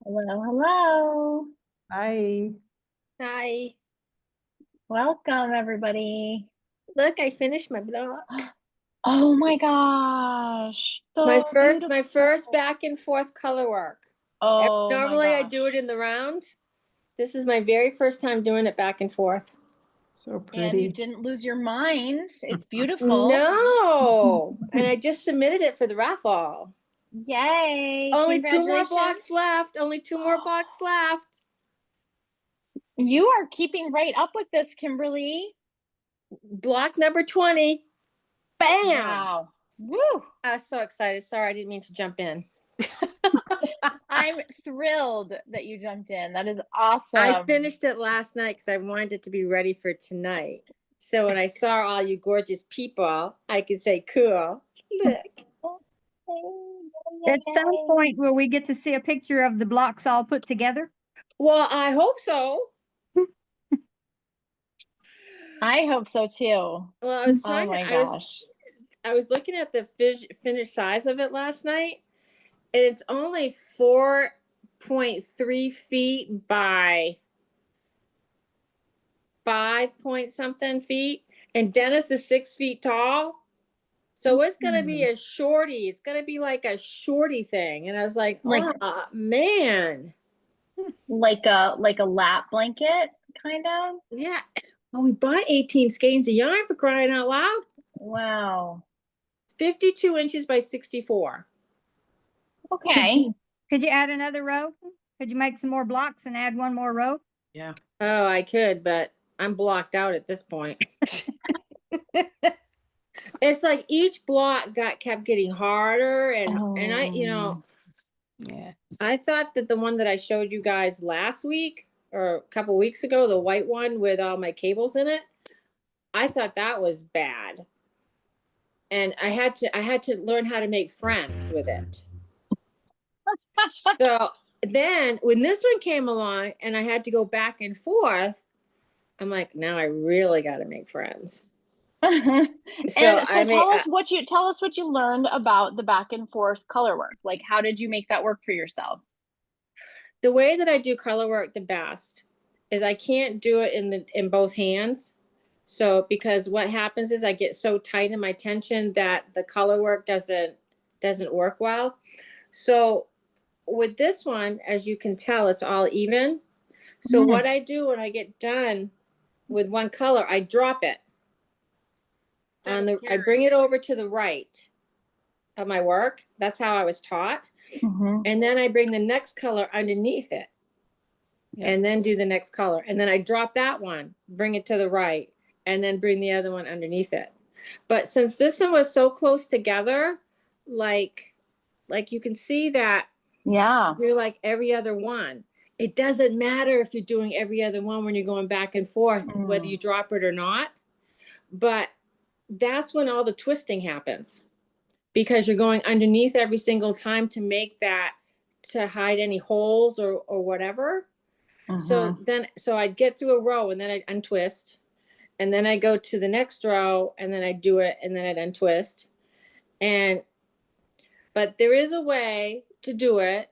Hello, hello. Hi. Hi. Welcome, everybody. Look, I finished my blog. Oh my gosh. My So first back and forth color work. Oh my Normally I gosh. do it in the round. This is my very first time doing it back and forth. So And you pretty. didn't lose your mind. It's beautiful. No. And I just submitted it for the raffle. Yay. Only two more Congratulations. blocks left. Only two more blocks left. You are keeping right up with this, Kimberly. Block number 20. Bam. Wow. Woo. I was so excited. Sorry, I didn't mean to jump in. I'm thrilled that you jumped in. That is awesome. I finished it last night because I wanted it to be ready for tonight. So when I saw all you gorgeous people, I could say, cool. Look. At some point, will we get to see a picture of the blocks all put together? Well, I hope so. I hope so too. Well, I was Oh trying my to, gosh. I was looking at the finished size of it last night, and it's only 4.3 feet by 5 point something feet, and Dennis is 6 feet tall. So it's gonna be a shorty. It's gonna be like a shorty thing. And I was like, oh man. Like a lap blanket, kind of? Yeah. Well, we bought 18 skeins of yarn, for crying out loud. Wow. It's 52 inches by 64. Okay. Could you add another row? Could you make some more blocks and add one more row? Yeah. Oh, I could, but I'm blocked out at this point. It's like each block kept getting harder, and I, Yeah. I thought that the one that I showed you guys last week or a couple weeks ago, the white one with all my cables in it, I thought that was bad. And I had to learn how to make friends with it. So then when this one came along and I had to go back and forth, I'm like, now I really got to make friends. And so tell us what you learned about the back and forth color work. Like, how did you make that work for yourself? The way that I do color work the best is I can't do it in both hands. So because what happens is I get so tight in my tension that the color work doesn't work well. So with this one, as you can tell, it's all even. So what I do when I get done with one color, I drop it. I bring it over to the right of my work. That's how I was taught. And then I bring the next color underneath it. Yeah. And then do the next color. And then I drop that one, bring it to the right, and then bring the other one underneath it. But since this one was so close together, like you can see that you're like every other one. It doesn't matter if you're doing every other one when you're going back and forth, whether you drop it or not. But that's when all the twisting happens, because you're going underneath every single time to make that, to hide any holes or whatever. So I'd get through a row and then I'd untwist, and then I go to the next row and then I'd do it and then I'd untwist. But there is a way to do it,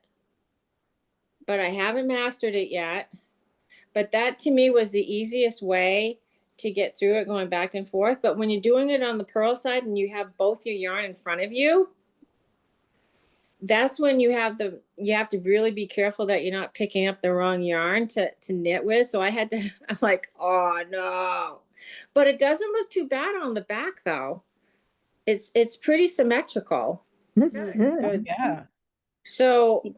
but I haven't mastered it yet. But that to me was the easiest way to get through it, going back and forth. But when you're doing it on the purl side and you have both your yarn in front of you, that's when you have to really be careful that you're not picking up the wrong yarn to knit with. So I'm like, oh no. But it doesn't look too bad on the back though. It's pretty symmetrical. That's good. Yeah. So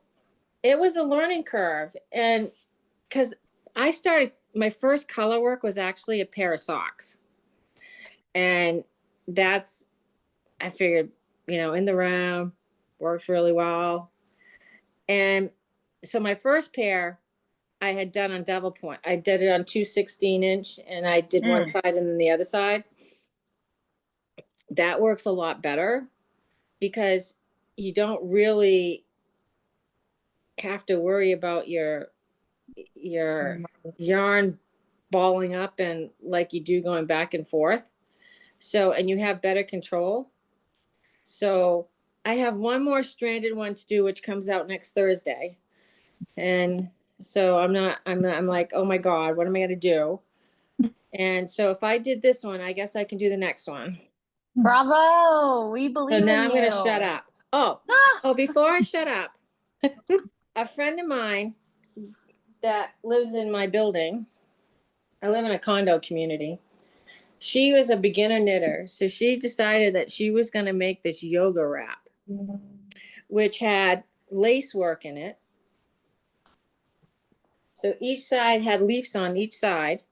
it was a learning curve. And because my first color work was actually a pair of socks. And I figured, in the round, works really well. And so my first pair I had done on double point. I did it on 2 16-inch, and I did one side and then the other side. That works a lot better because you don't really have to worry about your yarn balling up and like you do going back and forth. So, and you have better control. So I have one more stranded one to do, which comes out next Thursday. And so I'm like, oh my God, what am I going to do? And so if I did this one, I guess I can do the next one. Bravo. We believe So now in I'm going you. to shut up. Before I shut up, a friend of mine that lives in my building, I live in a condo community. She was a beginner knitter. So she decided that she was going to make this yoga wrap, which had lace work in it. So each side had leaves on each side,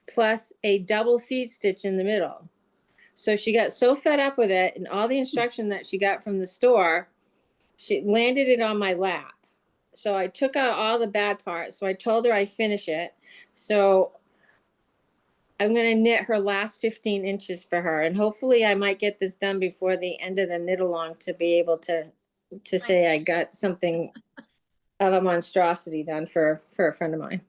plus a double seed stitch in the middle. So she got so fed up with it and all the instruction that she got from the store, she landed it on my lap. So I took out all the bad parts. So I told her I'd finish it. So I'm going to knit her last 15 inches for her. And hopefully I might get this done before the end of the knit along to be able to say I got something of a monstrosity done for a friend of mine.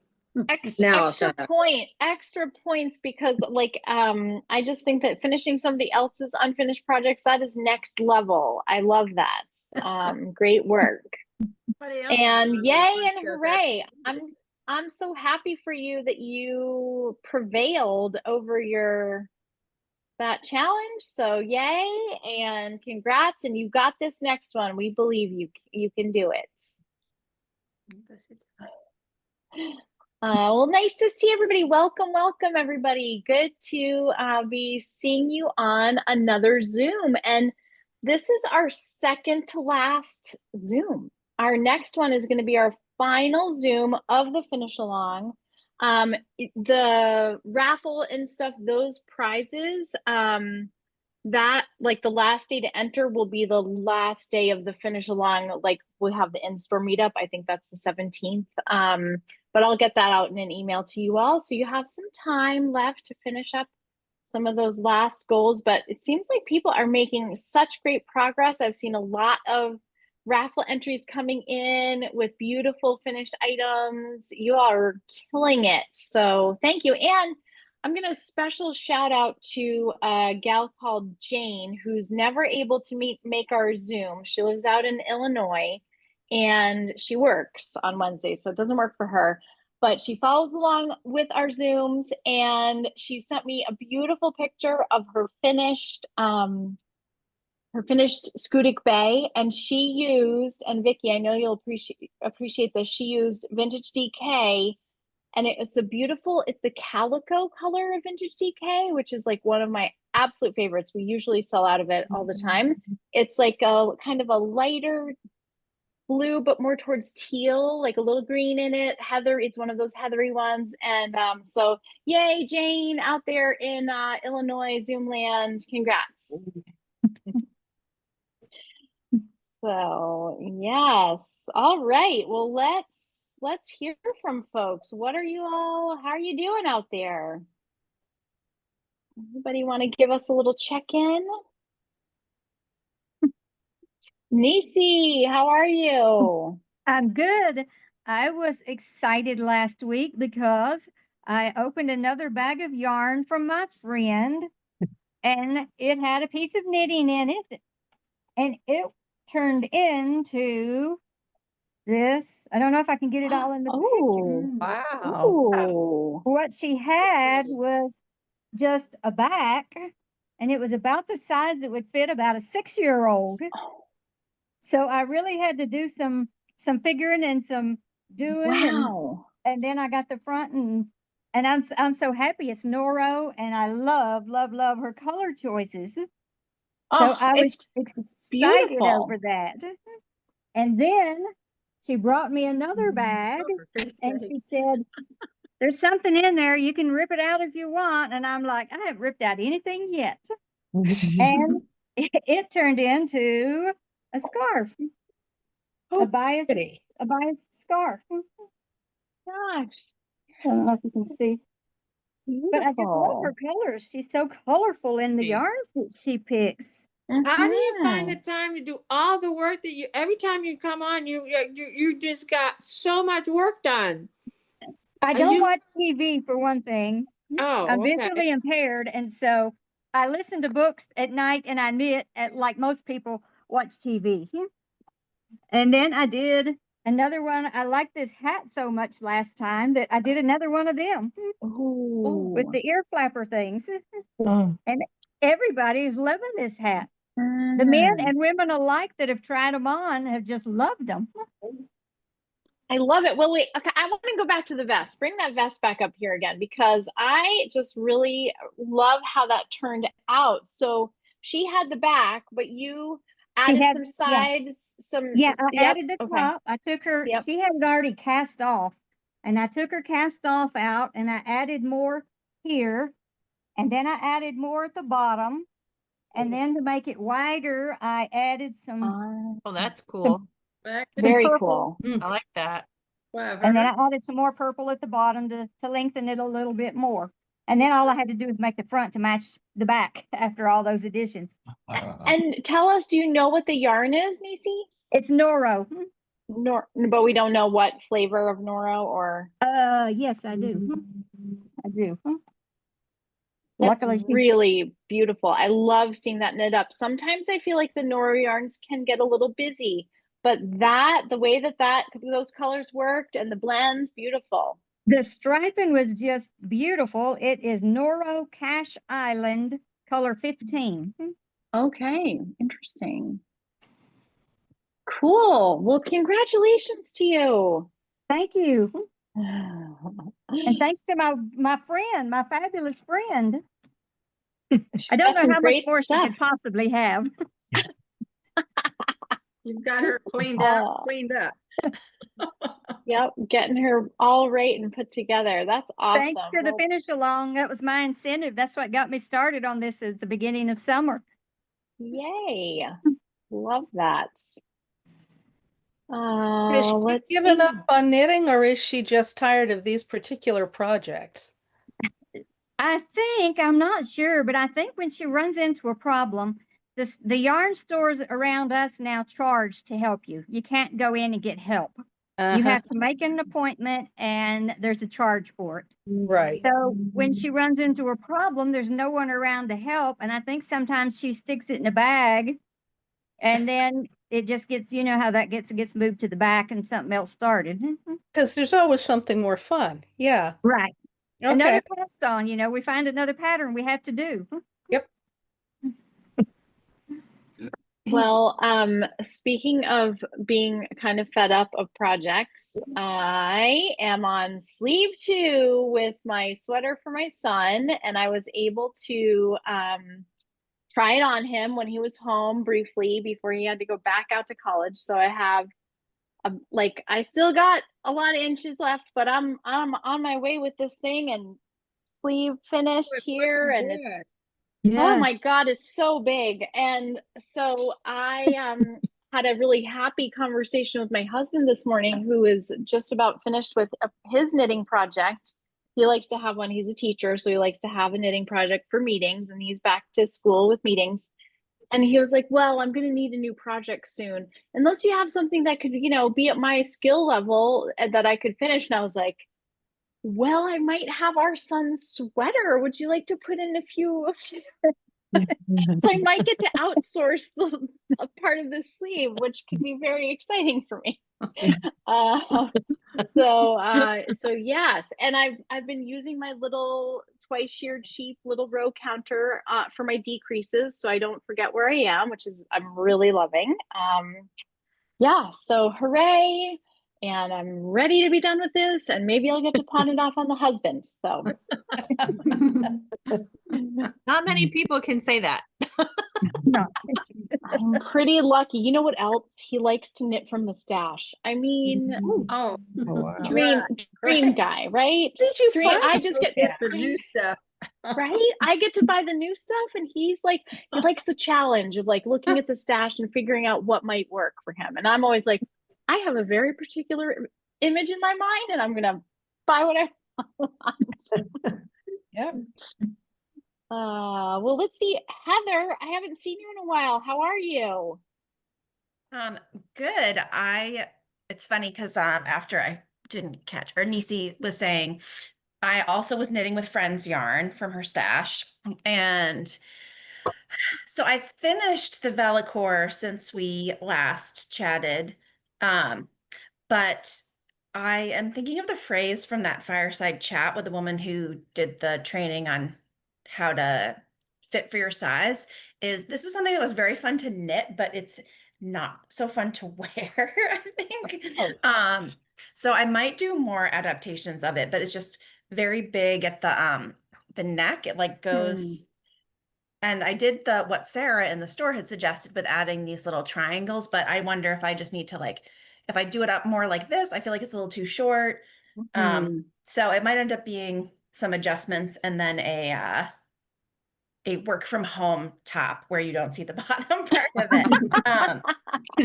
Extra points because like I just think that finishing somebody else's unfinished projects, that is next level. I love that. Great work. And yay and hooray. I'm so happy for you that you prevailed over that challenge. So yay and congrats, and you got this next one. We believe you can do it. Well, nice to see everybody. Welcome everybody. Good to be seeing you on another Zoom. And this is our second to last Zoom. Our next one is going to be our final Zoom of the finish along. The raffle and stuff, those prizes, that like the last day to enter will be the last day of the finish along. Like we have the in-store meetup. I think that's the 17th. But I'll get that out in an email to you all. So you have some time left to finish up some of those last goals. But it seems like people are making such great progress. I've seen a lot of raffle entries coming in with beautiful finished items. You all are killing it. So thank you. And I'm going to special shout out to a gal called Jane, who's never able to make our Zoom. She lives out in Illinois and she works on Wednesdays, so it doesn't work for her. But she follows along with our Zooms, and she sent me a beautiful picture of her finished Scudic Bay, and she used, and Vicki, I know you'll appreciate this, she used Vintage DK. And it's the calico color of Vintage DK, which is like one of my absolute favorites. We usually sell out of it all the time. It's like a kind of a lighter blue, but more towards teal, like a little green in it. Heather, it's one of those heathery ones. And so yay, Jane out there in Illinois, Zoomland, congrats. So yes, all right. Well, let's hear from folks. How are you doing out there? Anybody want to give us a little check-in? Nisi, how are you? I'm good. I was excited last week because I opened another bag of yarn from my friend and it had a piece of knitting in it, and it turned into this. I don't know if I can get it all in the picture. Wow. Ooh. What she had was just a back, and it was about the size that would fit about a 6-year-old. So I really had to do some figuring and some doing. Wow. And then I got the front, and I'm so happy it's Noro, and I love her color choices. So I was excited over that. And then she brought me another bag, and she said, there's something in there. You can rip it out if you want. And I'm like, I haven't ripped out anything yet. And it turned into a scarf. A bias scarf. Gosh. I don't know if you can see. Beautiful. But I just love her colors. She's so colorful in the yarns that she picks. How do you find the time to do all the work that every time you come on, you just got so much work done? I don't watch TV for one thing. Oh, I'm visually impaired, and so I listen to books at night and I knit like most people watch TV. And then I did another one. I liked this hat so much last time that I did another one of them with Ooh. the ear flapper things. Oh, And everybody is loving this hat. The men Mm. and women alike that have tried them on have just loved them. I love it. Well, wait, okay, I want to go back to the vest. Bring that vest back up here again because I just really love how that turned out. So she had the back, but you She added had, some yes, sides, some, yeah, I yep, added the okay, top. I took her, yep. she had it already cast off, and I took her cast off out and I added more here, and then I added more at the bottom. And then to make it wider, I added some, Oh, that's some, cool. some Very purple. cool. I like that. And then I added some more purple at the bottom to lengthen it a little bit more. And then all I had to do is make the front to match the back after all those additions. And tell us, do you know what the yarn is, Nisi? It's Noro. But we don't know what flavor of Noro or. Yes, I do. I do. That's Luckily, she, really beautiful. I love seeing that knit up. Sometimes I feel like the Nora yarns can get a little busy, but the way that those colors worked and the blends, beautiful. the striping was just beautiful. It is Noro Cash Island color 15. Okay, interesting. Cool. Well, congratulations to you. Thank you. And thanks to my friend, my fabulous friend. She's I don't got some know how much great more she stuff. could possibly have. you've got her cleaned Oh. up. Yep, getting her all right and put together. That's awesome. Thanks to the Well, finish along. That was my incentive. That's what got me started on this at the beginning of summer. yay. Love that. Has she Let's given see. up on knitting, or is she just tired of these particular projects? I think, I'm not sure, but I think when she runs into a problem, the yarn stores around us now charge to help you. You can't go in and get help. You have to make an appointment and there's a charge for it. Right. So when she runs into a problem, there's no one around to help. And I think sometimes she sticks it in a bag and then it just gets, you know how that gets moved to the back and something else started. Because there's always something more fun. Yeah. Right. Okay. Another cast on, we find another pattern we have to do. Yep. Well, speaking of being kind of fed up of projects, I am on sleeve 2 with my sweater for my son, and I was able to try it on him when he was home briefly before he had to go back out to college. So I have I still got a lot of inches left, but I'm on my way with this thing and sleeve finished here, and it's oh my God, it's so big. And so I had a really happy conversation with my husband this morning, who is just about finished with his knitting project. He likes to have one. He's a teacher, so he likes to have a knitting project for meetings, and he's back to school with meetings. And he was like, well, I'm going to need a new project soon. Unless you have something that could, be at my skill level that I could finish. And I was like, well, I might have our son's sweater. Would you like to put in a few? So I might get to outsource a part of the sleeve, which could be very exciting for me. So yes, and I've been using my little twice sheared sheep little row counter for my decreases, so I don't forget where I am, which is I'm really loving. Yeah, so hooray! And I'm ready to be done with this, and maybe I'll get to pawn it off on the husband. So Not many people can say that. No. I'm pretty lucky. You know what else? He likes to knit from the stash. I mean, Oh, wow. dream guy, right? Did you Dream, find I just get the new stuff? right. I get to buy the new stuff, and he likes the challenge of looking at the stash and figuring out what might work for him. And I'm always like, I have a very particular image in my mind, and I'm gonna buy what I want. Yep. Well, let's see, Heather. I haven't seen you in a while. How are you? Good. It's funny because after I didn't catch, or Nisi was saying, I also was knitting with Friends yarn from her stash. And so I finished the Velichor since we last chatted. but I am thinking of the phrase from that fireside chat with the woman who did the training on how to fit for your size. Is this was something that was very fun to knit, but it's not so fun to wear, I think. Oh. So I might do more adaptations of it, but it's just very big at the neck. It like goes, and I did what Sarah in the store had suggested with adding these little triangles, but I wonder if I just need to like, if I do it up more like this, I feel like it's a little too short. So it might end up being some adjustments and then a work from home top where you don't see the bottom part of it.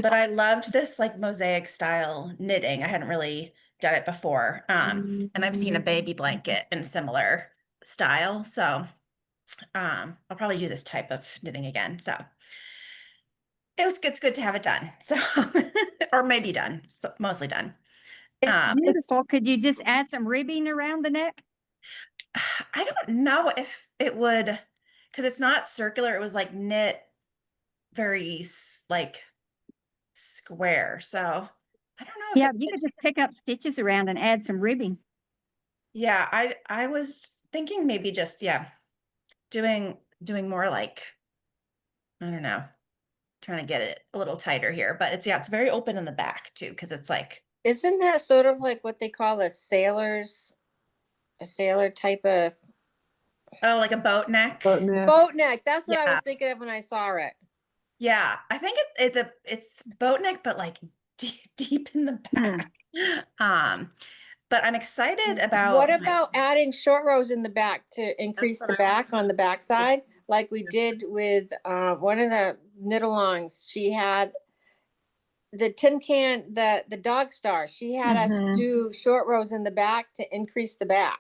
But I loved this like mosaic style knitting. I hadn't really done it before. And I've seen a baby blanket in similar style. So I'll probably do this type of knitting again. So it's good to have it done. So or maybe done. So mostly done. It's beautiful. Could you just add some ribbing around the neck? I don't know if it would, because it's not circular. It was like knit very like square. So I don't know if Yeah, you could just pick up stitches around and add some ribbing. Yeah, I was thinking maybe just doing more like, I don't know, trying to get it a little tighter here, but it's very open in the back too, because it's like, Isn't that sort of like what they call a sailor type of oh, like a boat neck. Boat neck. boat neck? That's what I Yeah. was thinking of when I saw it. Yeah, I think it's boat neck, but like deep in the back. But I'm excited about What about adding short rows in the back to increase the back on the back side, like we did with one of the knit-alongs? She had the tin can, the dog star. She had us do short rows in the back to increase the back.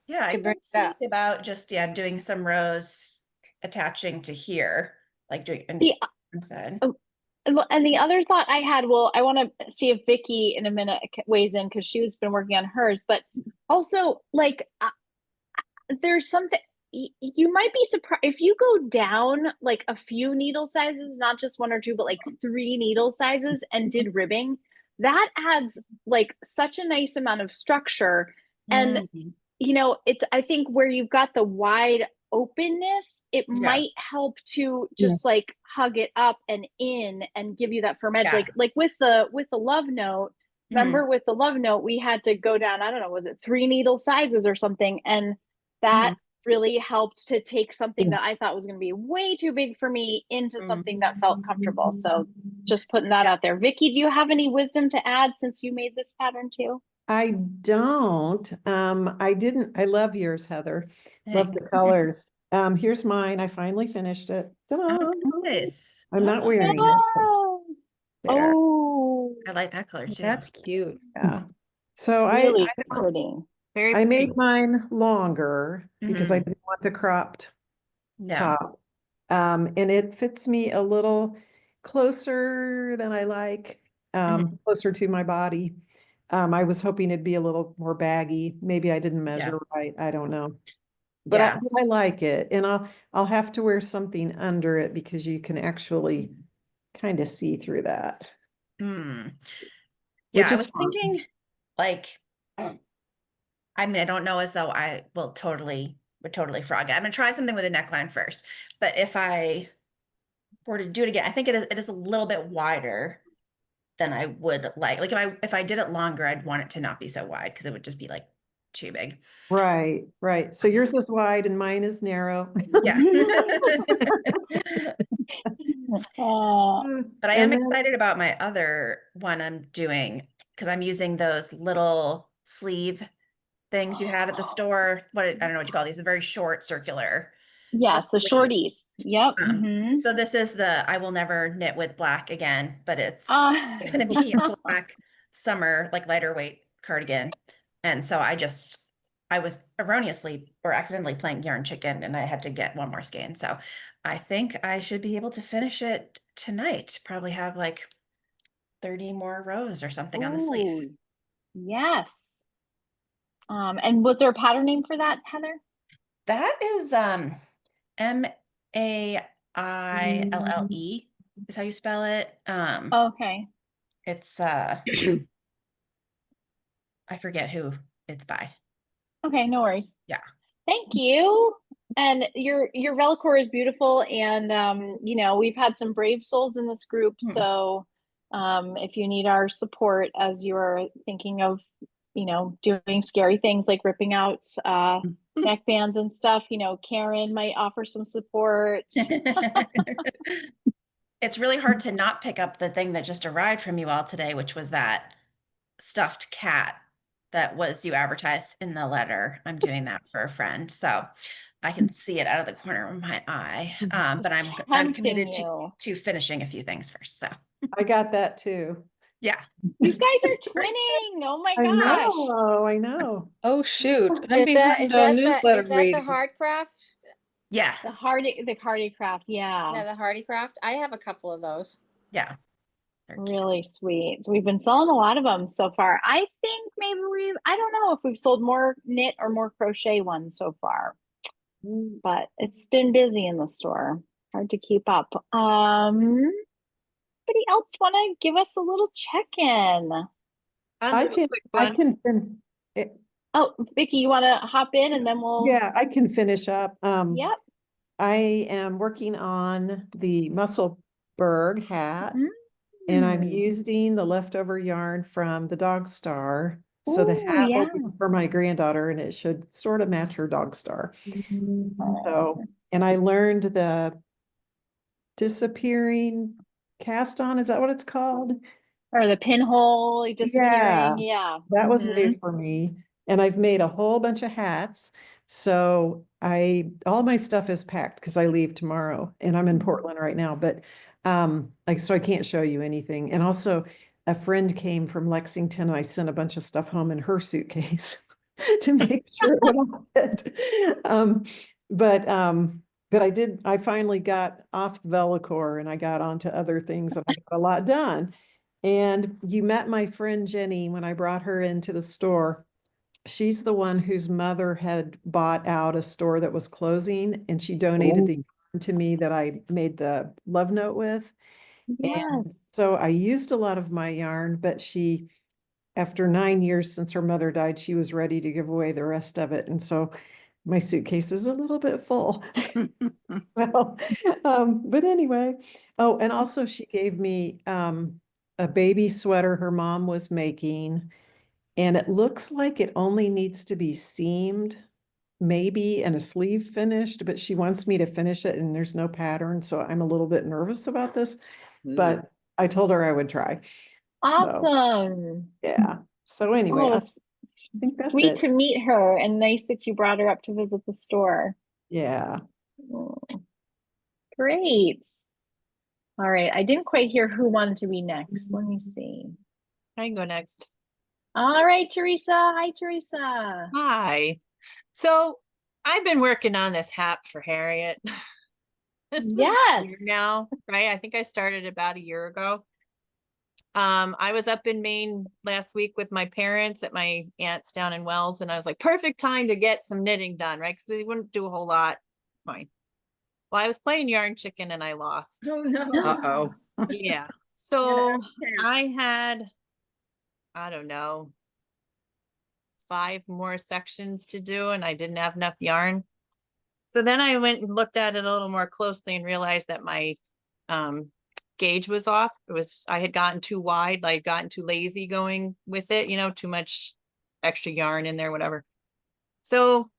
Yeah, I to bring can it up. think about just doing some rows attaching to here, like doing inside. And the other thought I had, well, I want to see if Vicky in a minute weighs in because she's been working on hers, but also like there's something you might be surprised if you go down like a few needle sizes, not just one or two, but like 3 needle sizes and did ribbing. That adds like such a nice amount of structure. And you know, it's I think where you've got the wide openness, it might help to just like hug it up and in and give you that firm edge. Like with the love note, remember with the love note, we had to go down, I don't know, was it 3 needle sizes or something? And that really helped to take something that I thought was going to be way too big for me into something that felt comfortable. So just putting that out there. Vicky, do you have any wisdom to add since you made this pattern too? I don't. I love yours, Heather. Love the colors. Here's mine. I finally finished it. Ta-da! Nice. I'm not wearing it. There. Oh, I like that color too. That's cute. Yeah. So really I pretty. Very I pretty. made mine longer because I didn't want the cropped top. And it fits me a little closer than I like, closer to my body. I was hoping it'd be a little more baggy. Maybe I didn't measure right. I don't know. But I like it. And I'll have to wear something under it because you can actually kind of see through that. Yeah, I was thinking like, I mean, I don't know as though I would totally frog it. I'm gonna try something with a neckline first. But if I were to do it again, I think it is a little bit wider than I would like. Like if I did it longer, I'd want it to not be so wide because it would just be like too big. Right, right. So yours is wide and mine is narrow. Yeah. But I am excited about my other one I'm doing because I'm using those little sleeve things you had at the store. I don't know what you call these, a very short circular. Yes, the shorties. Yep. So this is I will never knit with black again, but it's going to be a black summer, like lighter weight cardigan. And so I was erroneously or accidentally playing yarn chicken and I had to get one more skein. So I think I should be able to finish it tonight. Probably have like 30 more rows or something on the sleeve. Yes. And was there a pattern name for that, Heather? That is Maille is how you spell it. Okay. It's I forget who it's by. Okay, no worries. Yeah. Thank you. And your Velichor is beautiful, and you know, we've had some brave souls in this group, so if you need our support as you're thinking of, you know, doing scary things like ripping out neck bands and stuff, you know, Karen might offer some support. It's really hard to not pick up the thing that just arrived from you all today, which was that stuffed cat that was you advertised in the letter. I'm doing that for a friend, so I can see it out of the corner of my eye. But I'm committed to finishing a few things first. So I got that too. yeah. You guys are twinning. Oh my gosh. I know. Oh shoot. I'm Is behind that on newsletter the reading. hard craft? Yeah. The hardy craft, yeah. Yeah, the hardy craft. I have a couple of those. Yeah. They're cute. Really sweet. So we've been selling a lot of them so far. I think maybe I don't know if we've sold more knit or more crochet ones so far, but it's been busy in the store. Hard to keep up. Anybody else want to give us a little check-in? I can it. Oh, Vicky, you want to hop in and then we'll. Yeah, I can finish up. Yep. I am working on the Musselburgh hat, and I'm using the leftover yarn from the Dog Star. So the hat will be for my granddaughter, and it should sort of match her Dog Star. So, and I learned the disappearing cast on, is that what it's called? Or the pinhole disappearing. Yeah. That was new for me. And I've made a whole bunch of hats. So all my stuff is packed because I leave tomorrow and I'm in Portland right now, but so I can't show you anything. And also a friend came from Lexington and I sent a bunch of stuff home in her suitcase to make sure it would all fit. But I finally got off Velichor and I got onto other things and I got a lot done. And you met my friend Jenny when I brought her into the store. She's the one whose mother had bought out a store that was closing, and she donated the yarn to me that I made the love note with. Yes. And so I used a lot of my yarn, but after 9 years since her mother died, she was ready to give away the rest of it. And so my suitcase is a little bit full. Well, but anyway. Oh, and also she gave me a baby sweater her mom was making, and it looks like it only needs to be seamed, maybe, and a sleeve finished, but she wants me to finish it and there's no pattern, so I'm a little bit nervous about this, but I told her I would try. Awesome. So, yeah. So anyway, I think that's sweet it. to meet her and nice that you brought her up to visit the store. Yeah. Great. All right. I didn't quite hear who wanted to be next. Let me see. I can go next. All right, Teresa. Hi, Teresa. Hi. So I've been working on this hat for Harriet. This is a year now, right? I think I started about a year ago. I was up in Maine last week with my parents at my aunt's down in Wells, and I was like, perfect time to get some knitting done, right? Because we wouldn't do a whole lot. Fine. Well, I was playing Yarn Chicken and I lost. Oh no. Uh-oh. Yeah. So I had, I don't know, 5 more sections to do and I didn't have enough yarn. So then I went and looked at it a little more closely and realized that my gauge was off. I had gotten too wide, I'd gotten too lazy going with it, you know, too much extra yarn in there, whatever. So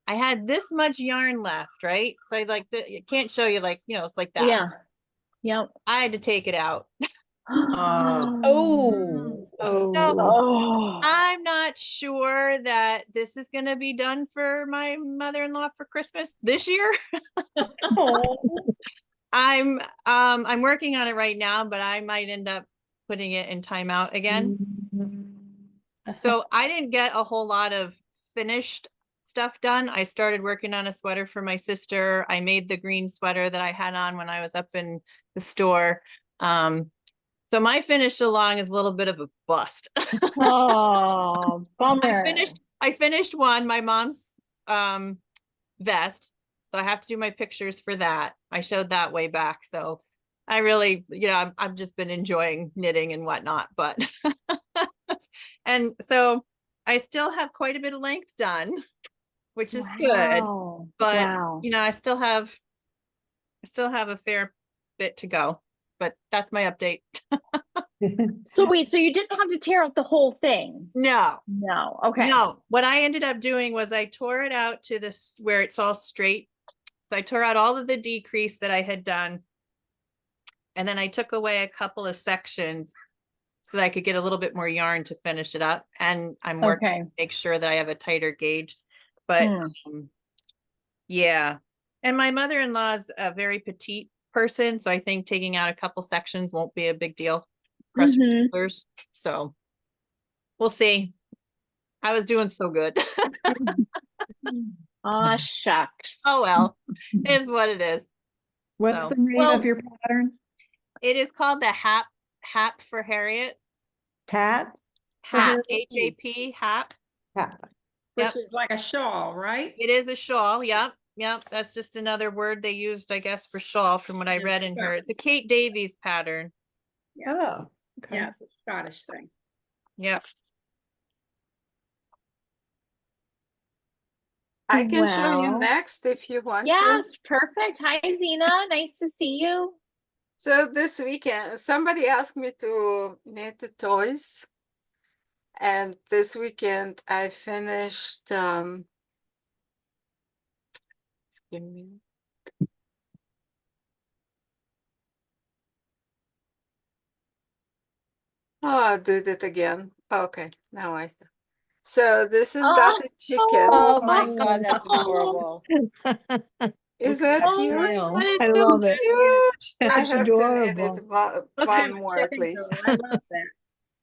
I had this much yarn left, right? So I can't show you, like, you know, it's like that. Yeah. Yep. I had to take it out. So I'm not sure that this is going to be done for my mother-in-law for Christmas this year. I'm working on it right now, but I might end up putting it in timeout again. So I didn't get a whole lot of finished stuff done. I started working on a sweater for my sister. I made the green sweater that I had on when I was up in the store. So my finish along is a little bit of a bust. Oh, bummer. I finished one, my mom's vest. So I have to do my pictures for that. I showed that way back. So I really, you know, I've just been enjoying knitting and whatnot, but And so I still have quite a bit of length done, which is good, Wow. but Wow. you know, I still have a fair bit to go, but that's my update. So wait, so you didn't have to tear out the whole thing? No, No. Okay. no. What I ended up doing was I tore it out to this where it's all straight. So I tore out all of the decrease that I had done. And then I took away a couple of sections so that I could get a little bit more yarn to finish it up. And I'm working to make sure that I have a tighter gauge. But yeah. And my mother-in-law is a very petite person. So I think taking out a couple sections won't be a big deal. Press shoulders. So we'll see. I was doing so good. Aw, shucks. Oh well, it is what it is. What's So, the name of your pattern? It is called the Hap for Harriet. Hat? Hap, H-A-P, Hap. Hat. Which is like a shawl, right? It is a shawl. Yep. Yep. That's just another word they used, I guess, for shawl from what I read in her. It's a Kate Davies pattern. Oh, okay. Yeah, it's a Scottish thing. Yep. I can show you next if you want to. Yes, perfect. Hi, Zena. Nice to see you. So this weekend, somebody asked me to knit the toys. And this weekend I finished, just give me. Oh, I did it again. Okay, now I. So this is Dotted Chicken. Oh my God, that's adorable. Is that cute? That is I so love it. cute. I That's have adorable. to knit it one more at least. I love that.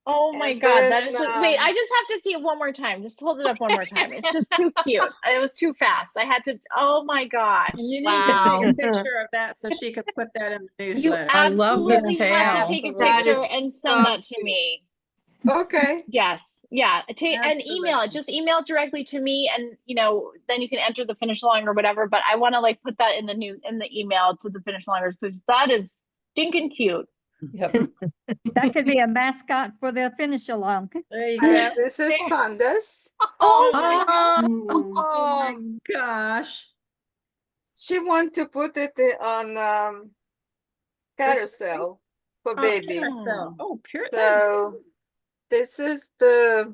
Oh my And God, then, that is just, wait, I just have to see it one more time. Just hold it up one more time. It's just too cute. It was too fast. I had to, oh my gosh. And you need Wow. to take a picture of that so she could put that in the You newsletter. I love the absolutely have to take a tail. That picture is and so send that to me. Okay. Yes. Yeah. And email it. Absolutely. Just email it directly to me, and then you can enter the finish line or whatever. But I want to like put that in the email to the finish liners because that is stinking cute. Yep. That could be a mascot for the finish along. There you And go. this is Pandas. Oh, Oh my gosh. She want to put it on carousel for Oh, baby. carousel. Oh, pure. So this is the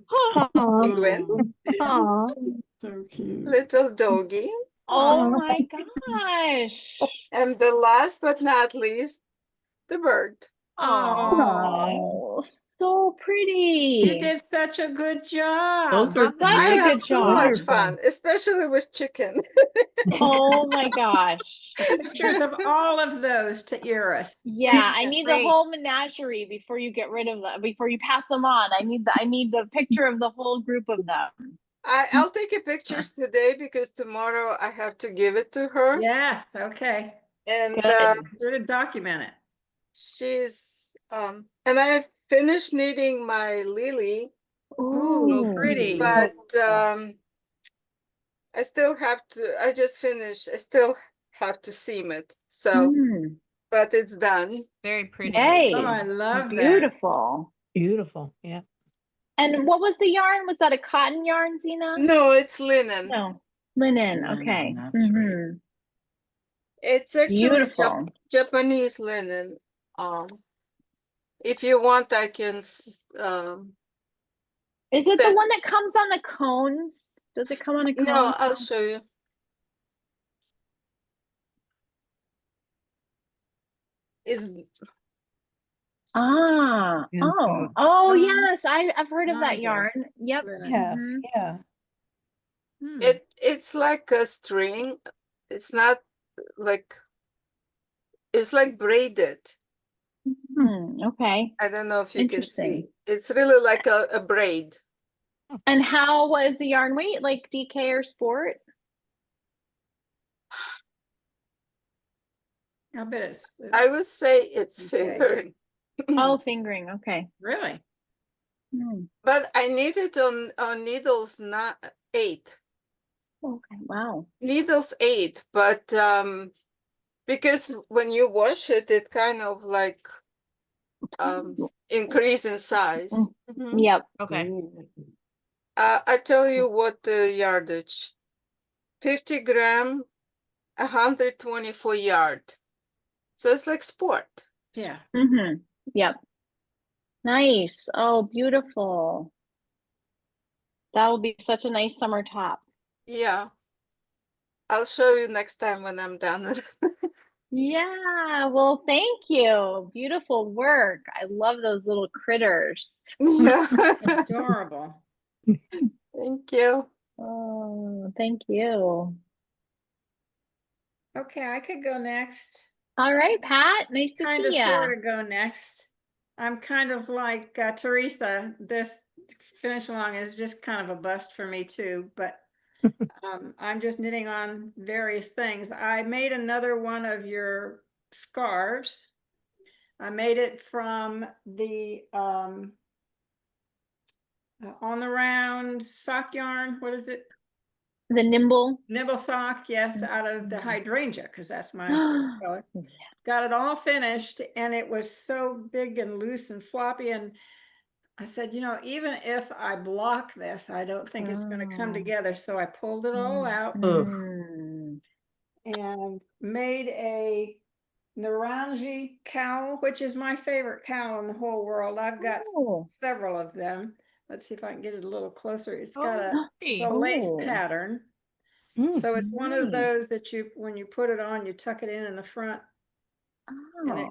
penguin, Aw. So cute. little doggy. Oh my gosh. And the last but not least, the bird. Oh, so You pretty. did such a good job. Those are Such I a had good so much job. fun, especially with chicken. Oh my gosh. Pictures of all of those to Iris. Yeah, I need the Great. whole menagerie before you get rid of them, before you pass them on. I need the picture of the whole group of them. I'll take a pictures today because tomorrow I have to give it to her. Yes, okay. And Good. Sure to document it. she's and I finished knitting my lily, Ooh, pretty. but I still have to, I just finished, I still have to seam it. So, but it's done. very pretty. Yay. Oh, I love that. Beautiful. Beautiful. Yeah. And what was the yarn? Was that a cotton yarn, Zena? No, it's linen. No. Linen. Linen, Okay. that's right. Mhm. It's actually Beautiful. Japanese linen. If you want, I can. Is it the that- one that comes on the cones? Does it come on a cone? No, I'll show you. Is Ah. Yeah. Oh, yes. I've heard of that Nice. yarn. Yep. Yeah, Mhm. yeah. it's like a string. It's not like, it's like braided. Okay. I don't know if you can see. Interesting. It's really like a braid. And how was the yarn weight? Like DK or sport? I bet it's I would say it's Okay. fingering. Oh, fingering. Okay. really. But I knit it on needles not 8. Okay. Wow. Needles 8, but because when you wash it, it kind of like increase in size. Yep. Okay. I tell you what the yardage. 50 gram, 124 yard. So it's like sport. Yeah. Yep. Nice. Oh, beautiful. That will be such a nice summer top. Yeah. I'll show you next time when I'm done. Yeah, well, thank you. Beautiful work. I love those little critters. Yeah. Adorable. Thank you. Oh, thank you. Okay, I could go next. All right, Pat. Nice to Kind of see ya. sort of go next. I'm kind of like Teresa. This finish along is just kind of a bust for me too, but I'm just knitting on various things. I made another one of your scarves. I made it from the on the round sock yarn. What is it? The nimble. Nibble sock, yes, out of the hydrangea, because that's my favorite color. Got it all finished, and it was so big and loose and floppy. And I said, you know, even if I block this, I don't think it's going to come together. So I pulled it all out and made a Naranji cowl, which is my favorite cowl in the whole world. I've got several of them. Let's see if I can get it a little closer. It's got a lace pattern. So it's one of those that you, when you put it on, you tuck it in the front and it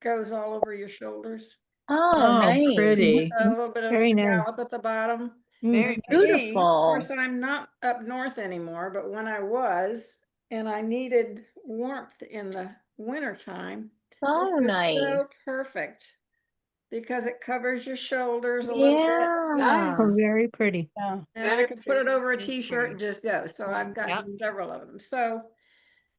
goes all over your shoulders. Oh, nice. Pretty. A little bit of Very nice. scallop at the bottom. Very beautiful. Of course, I'm not up north anymore, but when I was, and I needed warmth in the winter time, Oh, this was nice. so perfect because it covers your shoulders a little bit. Nice. Oh, very pretty. And Very I could put it pretty. over a It's t-shirt pretty. and just go. So I've got Yep. several of them. So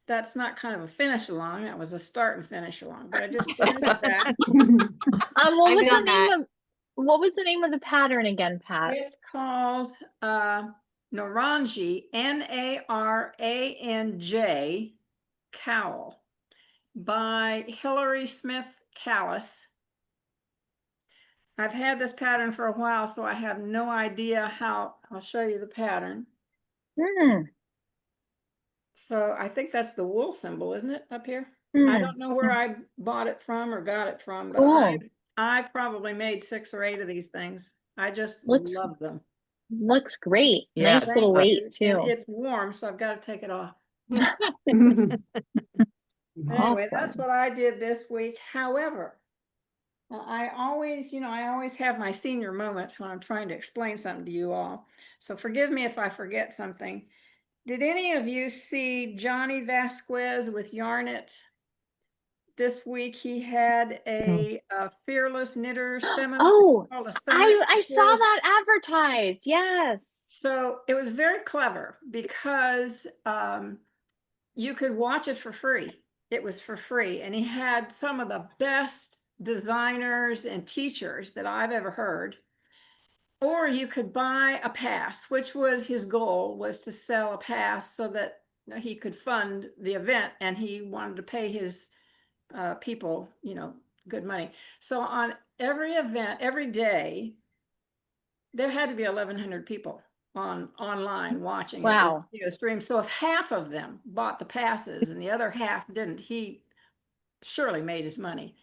that's not kind of a finish along. That was a start and finish along, but I just finished that. What was the done name that. of what was the name of the pattern again, Pat? It's called Naranji, Naranj cowl by Hilary Smith Callis. I've had this pattern for a while, so I have no idea how. I'll show you the pattern. So I think that's the wool symbol, isn't it, up here? I don't know where I bought it from or got it from, but Cool. I've probably made 6 or 8 of these things. I just Looks love them. Looks great. Yeah. Nice little Thank weight you. And too. it's warm, so I've got to take it off. Awesome. Anyway, that's what I did this week. However, I always have my senior moments when I'm trying to explain something to you all. So forgive me if I forget something. Did any of you see Johnny Vasquez with Yarn It? This week he had a Fearless Knitter seminar. Oh, called a summit. I saw that advertised. Yes. So it was very clever because you could watch it for free. It was for free. And he had some of the best designers and teachers that I've ever heard. Or you could buy a pass, which was his goal, was to sell a pass so that he could fund the event, and he wanted to pay his people, good money. So on every event, every day, there had to be 1,100 people online watching Wow. it stream. So if half of them bought the passes and the other half didn't, he surely made his money.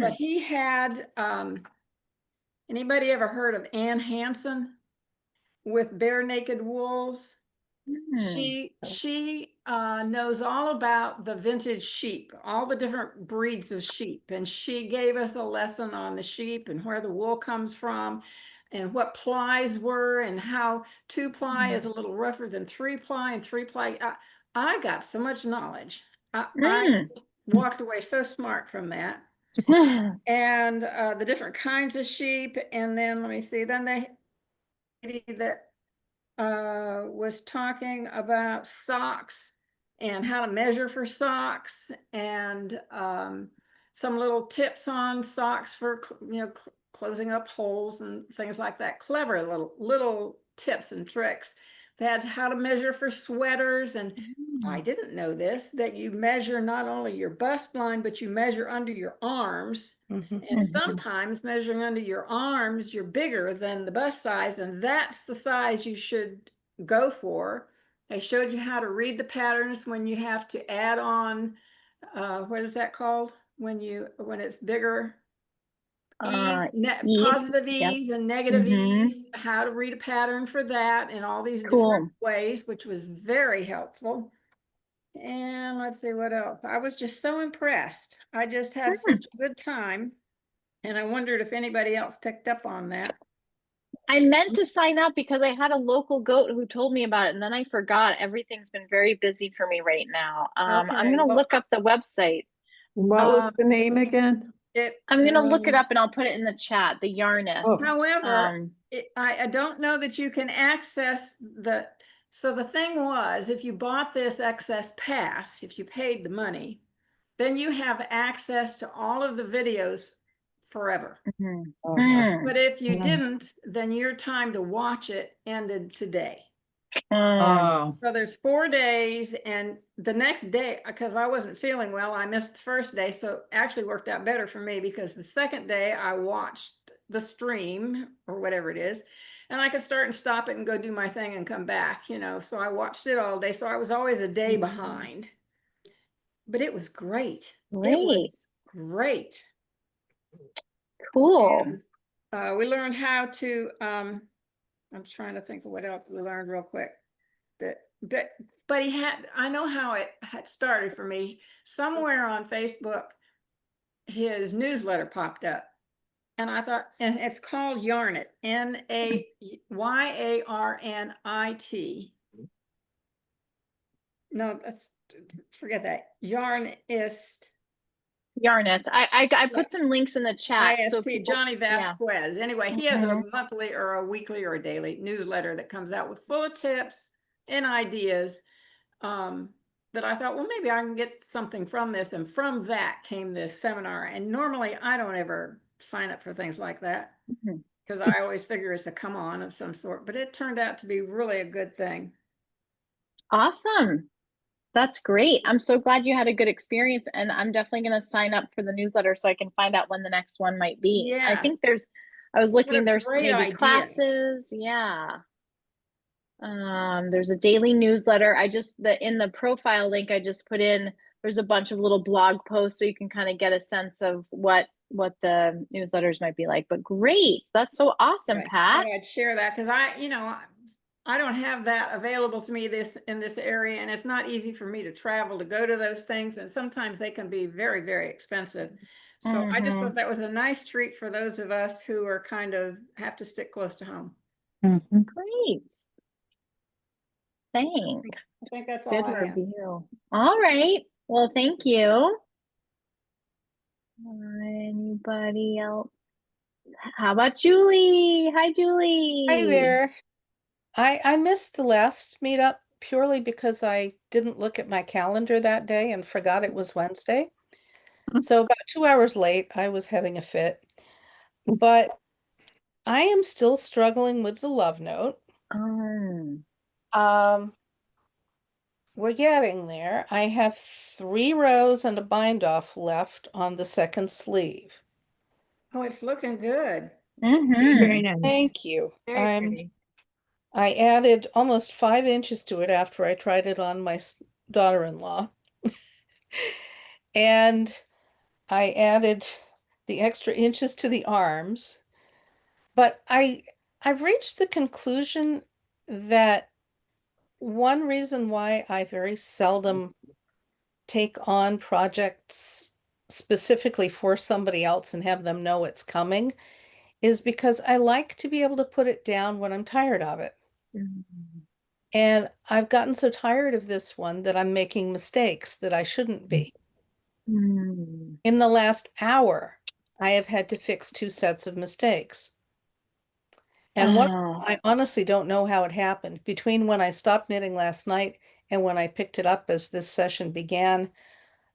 But he had anybody ever heard of Ann Hansen with Bare Naked Wools? She knows all about the vintage sheep, all the different breeds of sheep, and she gave us a lesson on the sheep and where the wool comes from and what plies were and how 2-ply is a little rougher than 3-ply, and 3-ply. I got so much knowledge. I just walked away so smart from that. And the different kinds of sheep. And then let me see, then that was talking about socks and how to measure for socks, and some little tips on socks for closing up holes and things like that. Clever little tips and tricks. They had how to measure for sweaters, and I didn't know this, that you measure not only your bust line, but you measure under your arms. And sometimes measuring under your arms, you're bigger than the bust size, and that's the size you should go for. They showed you how to read the patterns when you have to add on, what is that called? When it's bigger. Ease, positive ease and negative ease, how to read a pattern for that in all these different ways, which was very helpful. And let's see what else. I was just so impressed. I just had such a good time. And I wondered if anybody else picked up on that. I meant to sign up because I had a local goat who told me about it, and then I forgot. Everything's been very busy for me right now. I'm gonna look up the website. What was the name again? I'm gonna look it up and I'll put it in the chat. The Yarnist. However, I don't know that you can access the. So the thing was, if you bought this excess pass, if you paid the money, then you have access to all of the videos forever. But if you didn't, then your time to watch it ended today. So there's 4 days, and the next day, because I wasn't feeling well, I missed the first day. So it actually worked out better for me, because the second day I watched the stream or whatever it is, and I could start and stop it and go do my thing and come back, you know. So I watched it all day. So I was always a day behind, but it was great. It was great. Cool. And, we learned how to, I'm trying to think of what else we learned real quick. But I know how it had started for me. Somewhere on Facebook, his newsletter popped up. And I thought, and it's called Yarnit, N-A-Y-A-R-N-I-T. No, forget that. Yarnist. I put some links in the chat. IST, so people, Johnny Vasquez. Yeah. Anyway, he has a monthly or a weekly or a daily newsletter that comes out with full of tips and ideas. That I thought, well, maybe I can get something from this. And from that came this seminar. And normally I don't ever sign up for things like that, because I always figure it's a come on of some sort, but it turned out to be really a good thing. Awesome. That's great. I'm so glad you had a good experience, and I'm definitely going to sign up for the newsletter so I can find out when the next one might be. Yeah. I think I was looking, there's maybe idea. Classes. Yeah. There's a daily newsletter. In the profile link I just put in, there's a bunch of little blog posts so you can kind of get a sense of what the newsletters might be like. But great. That's so awesome, Pat. I'd share that, because I don't have that available to me in this area, and it's not easy for me to travel to go to those things, and sometimes they can be very, very expensive. So I just thought that was a nice treat for those of us who are kind of have to stick close to home. Great. Thanks. I think that's all Good I have. review. All right. Well, thank you. Anybody else? How about Julie? Hi, Julie. Hi there. I missed the last meetup purely because I didn't look at my calendar that day and forgot it was Wednesday. So about 2 hours late, I was having a fit. But I am still struggling with the love note. We're getting there. I have 3 rows and a bind off left on the second sleeve. Oh, it's looking good. Very nice. Thank you. Very pretty. I added almost 5 inches to it after I tried it on my daughter-in-law. And I added the extra inches to the arms. But I've reached the conclusion that one reason why I very seldom take on projects specifically for somebody else and have them know it's coming is because I like to be able to put it down when I'm tired of it. And I've gotten so tired of this one that I'm making mistakes that I shouldn't be. In the last hour, I have had to fix 2 sets of mistakes. And I honestly don't know how it happened. Between when I stopped knitting last night and when I picked it up as this session began,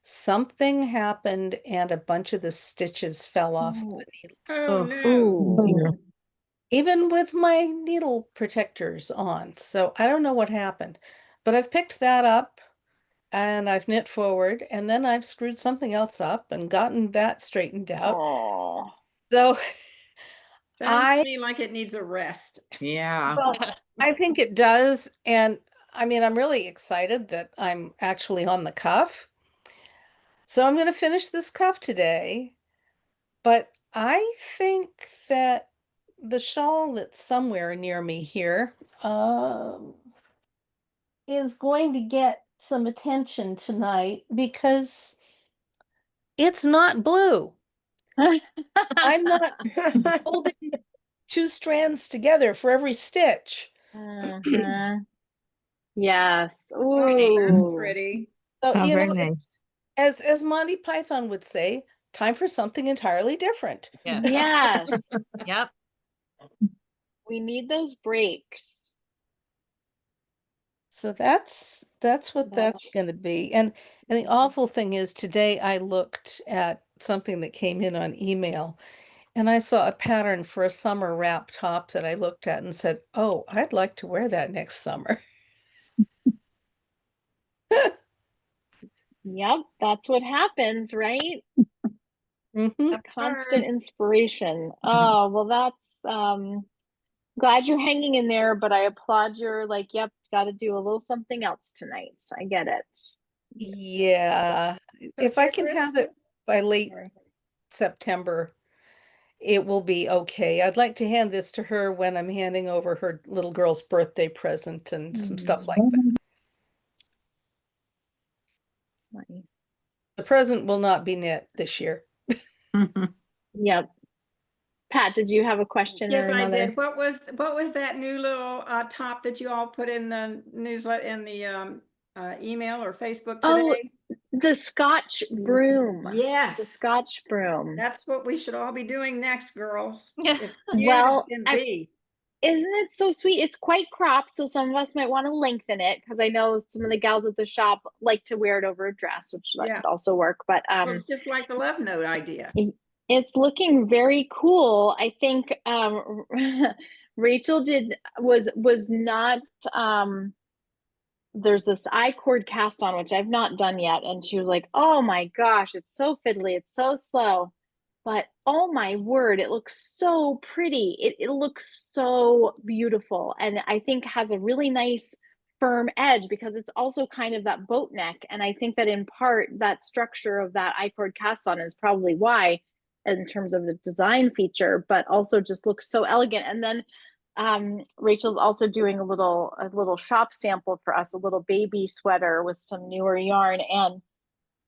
something happened and a bunch of the stitches fell off the needles. Oh, no. even with my needle protectors on. So I don't know what happened, but I've picked that up and I've knit forward, and then I've screwed something else up and gotten that straightened out. Oh, So Sounds to me like it needs a rest. Yeah. well, I think it does. And I mean, I'm really excited that I'm actually on the cuff. So I'm going to finish this cuff today. But I think that the shawl that's somewhere near me here is going to get some attention tonight because it's not blue. I'm not holding two strands together for every stitch. Yes. Oh, that's Ooh. pretty. So, Oh, you very know, nice. as Monty Python would say, time for something entirely different. Yes. Yes. Yep. We need those breaks. So that's what that's going to be. And the awful thing is today I looked at something that came in on email and I saw a pattern for a summer wrap top that I looked at and said, "Oh, I'd like to wear that next summer." Yep, that's what happens, right? Mhm. A constant inspiration. Oh, well, that's glad you're hanging in there, but I applaud your like, yep, got to do a little something else tonight. So I get it. Yeah. If I can have it by late September, it will be okay. I'd like to hand this to her when I'm handing over her little girl's birthday present and some stuff like that. Nice. The present will not be knit this year. Yep. Pat, did you have a question Yes, or I another? did. What was that new little top that you all put in the newsletter in the email or Facebook Oh, today? the Scotch broom. The Yes, Scotch broom. that's what we should all be doing next, girls. Yeah. It's cute Well, as can be. isn't it so sweet? It's quite cropped, so some of us might want to lengthen it because I know some of the gals at the shop like to wear it over a dress, which that Yeah. could also work. But Well, it's just like the Love Note idea. it's looking very cool. I think Rachel was not there's this I-cord cast on which I've not done yet, and she was like, "Oh my gosh, it's so fiddly, it's so slow." But oh my word, it looks so pretty. It looks so beautiful, and I think has a really nice firm edge because it's also kind of that boat neck. And I think that in part that structure of that I-cord cast on is probably why, in terms of the design feature, but also just looks so elegant. And then Rachel's also doing a little shop sample for us, a little baby sweater with some newer yarn. And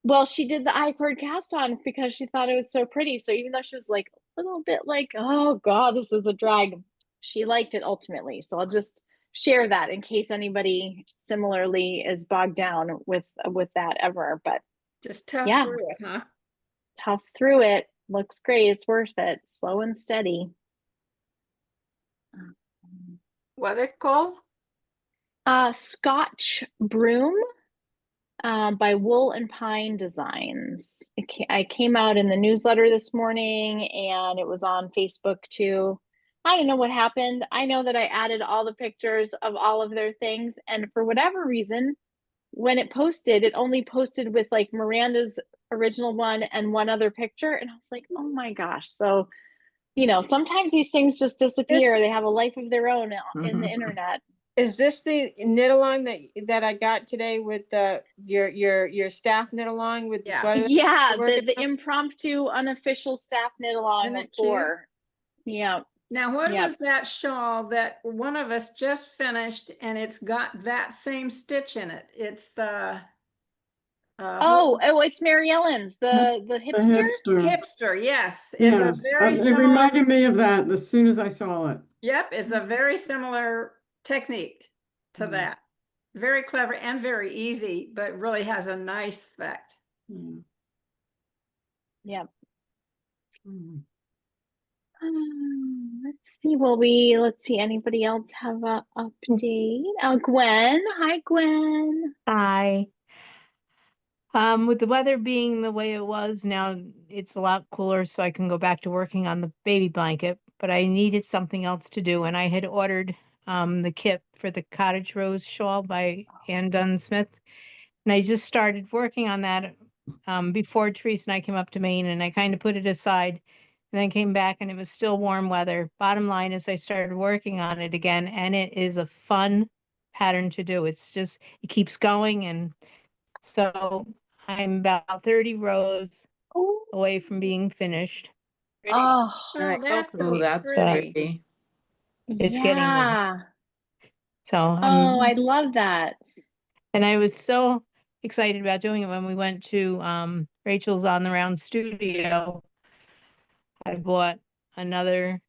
well, she did the I-cord cast on because she thought it was so pretty. So even though she was like a little bit like, oh God, this is a drag, she liked it ultimately. So I'll just share that in case anybody similarly is bogged down with that ever. But Just tough yeah, through it, huh? tough through it. Looks great. It's worth it. Slow and steady. What it called? Scotch broom. By Wool and Pine Designs. I came out in the newsletter this morning and it was on Facebook too. I don't know what happened. I know that I added all the pictures of all of their things, and for whatever reason, when it posted, it only posted with like Miranda's original one and one other picture. And I was like, oh my gosh. So, sometimes these things just disappear. They have a life of their own in the internet. Is this the knit along that I got today with your staff knit along with the sweater? Yeah, the impromptu unofficial staff knit along Isn't of it cute? 4. Yeah. Now, what Yep. was that shawl that one of us just finished and it's got that same stitch in it? It's the it's Mary Ellen's, the The hipster. hipster, yes. It's a Yes, very it similar, reminded me of that as soon as I saw it. yep, it's a very similar technique to that. Very clever and very easy, but really has a nice effect. Yep. Mm. Let's see. Let's see. Anybody else have a update? Gwen. Hi, Gwen. Hi. With the weather being the way it was now, it's a lot cooler, so I can go back to working on the baby blanket. but I needed something else to do, and I had ordered the kit for the cottage rose shawl by Ann Dunn Smith, and I just started working on that before Teresa and I came up to Maine, and I kind of put it aside, and then came back, and it was still warm weather. Bottom line is I started working on it again, and it is a fun pattern to do. It's just, it keeps going, and so I'm about 30 rows away from being finished. Oh, Oh, that's Oh, so that's pretty. pretty. It's getting there. yeah. So Oh, I love that. and I was so excited about doing it when we went to Rachel's On the Round studio. I bought another.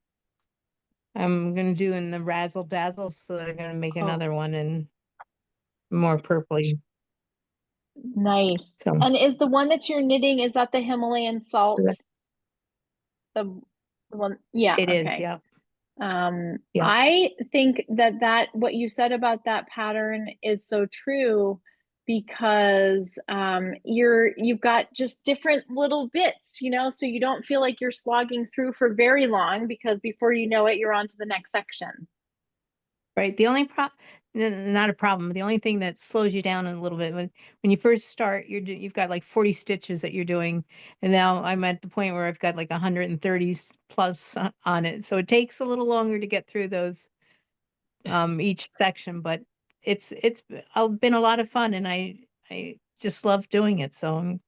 I'm gonna do in the Razzle Dazzle, so they're gonna make another one in more purpley. Nice. So And is the one that you're knitting, is that the Himalayan salt? The one, yeah, it is, okay. yeah. Yeah. I think that what you said about that pattern is so true, because you've got just different little bits, you know, so you don't feel like you're slogging through for very long, because before you know it, you're on to the next section. Right. The only not a problem. The only thing that slows you down a little bit when you first start, you've got like 40 stitches that you're doing, and now I'm at the point where I've got like 130 plus on it. So it takes a little longer to get through those each section, but it's been a lot of fun, and I just love doing it. So I'm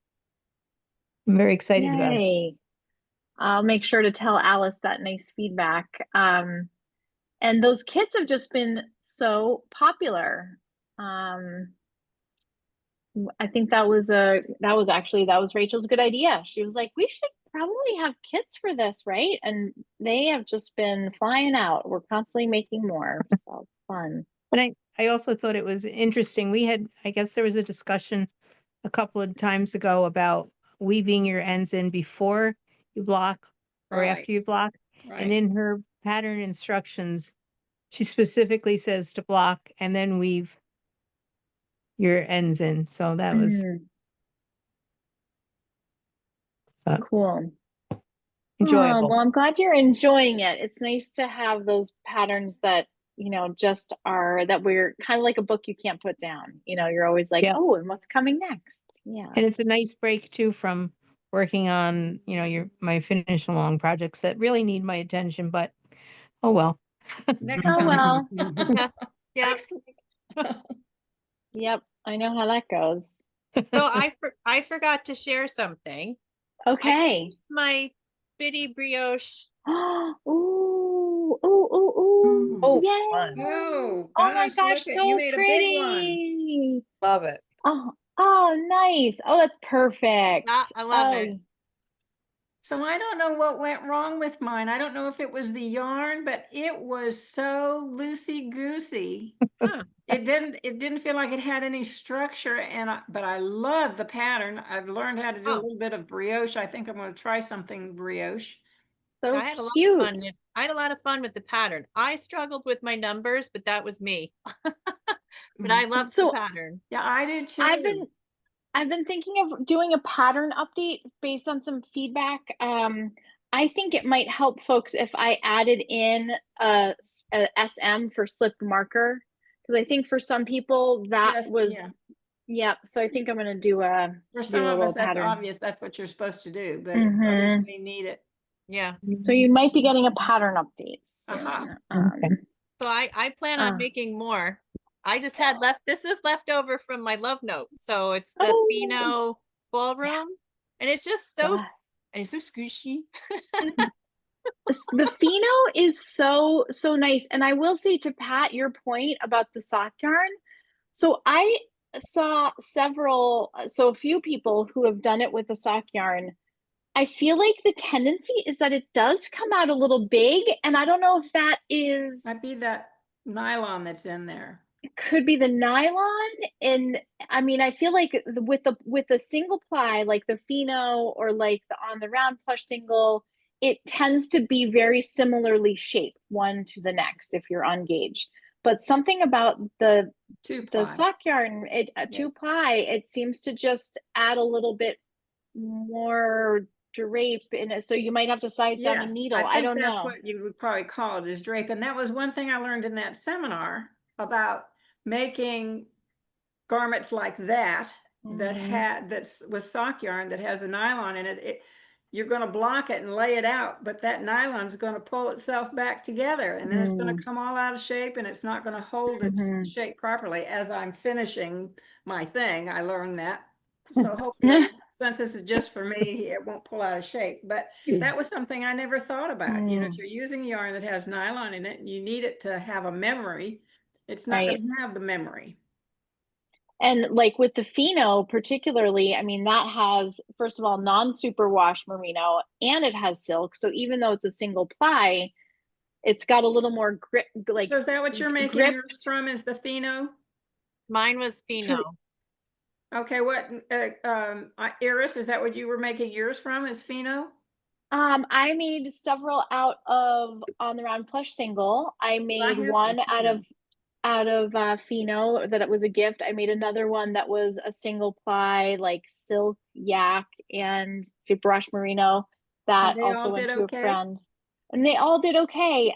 very excited about it. Yay. I'll make sure to tell Alice that nice feedback. And those kits have just been so popular. I think that was Rachel's good idea. She was like, we should probably have kits for this, right? And they have just been flying out. We're constantly making more, so it's fun. And I also thought it was interesting. I guess there was a discussion a couple of times ago about weaving your ends in before you block or after you block. And in her pattern instructions, she specifically says to block and then weave your ends in. So that was cool. Enjoyable. Oh, well, I'm glad you're enjoying it. It's nice to have those patterns that, you know, just are that we're kind of like a book you can't put down. You know, you're always like, oh, and what's coming next? Yeah. And it's a nice break too from working on, you know, my finish along projects that really need my attention, but oh well. Next time. Well. Yeah. Yep, I know how that goes. So I forgot to share something. Okay. My bitty brioche. Ooh, ooh, yay. Fun. Oh, Oh my gosh, look so you made pretty. a big one. Love it. Oh, nice. Oh, that's perfect. I love it. So I don't know what went wrong with mine. I don't know if it was the yarn, but it was so loosey-goosey. It didn't feel like it had any structure, but I love the pattern. I've learned how to do a little bit of brioche. I think I'm going to try something brioche. So I had a cute. lot of fun. I had a lot of fun with the pattern. I struggled with my numbers, but that was me. But I love the pattern. Yeah, I do too. I've been thinking of doing a pattern update based on some feedback. I think it might help folks if I added in a SM for slipped marker, because I think for some people that was so I think I'm going to do for some of us that's pattern. obvious, that's what you're supposed to do, but others may need it. Yeah. So you might be getting a pattern update soon. So I plan on making more. I just had this was left over from my love note. So it's the Fino ballroom, and it's just so and it's so squishy. The Fino is so nice, and I will say, to Pat, your point about the sock yarn. So I saw a few people who have done it with the sock yarn. I feel like the tendency is that it does come out a little big, and I don't know if that is might be that nylon that's in there. It could be the nylon, and I mean, I feel like with the single ply, like the Fino or like the On the Round plush single, it tends to be very similarly shaped one to the next if you're on gauge. But something about the sock yarn, two ply, it seems to just add a little bit more drape, and so you might have to size down the Yes, needle. I I think don't that's know. what you would probably call it, is drape. And that was one thing I learned in that seminar about making garments like that, that's with sock yarn that has the nylon in it. You're going to block it and lay it out, but that nylon's going to pull itself back together, and then it's going to come all out of shape, and it's not going to hold its shape properly. As I'm finishing my thing, I learned that. So hopefully, since this is just for me, it won't pull out of shape. But that was something I never thought about. You know, if you're using yarn that has nylon in it and you need it to have a memory, it's not going to have the memory. And like with the Pheno particularly, I mean, that has, first of all, non-superwash merino, and it has silk. So even though it's a single ply, it's got a little more grip. Like, so is that what you're making yours from, is the Pheno? Mine was Pheno. Okay, what, Iris, is that what you were making yours from, is Pheno? I made several out of On the Round plush single. I made one out of Pheno that it was a gift. I made another one that was a single ply, like silk yak and superwash merino, that also went to a friend, and they all did okay.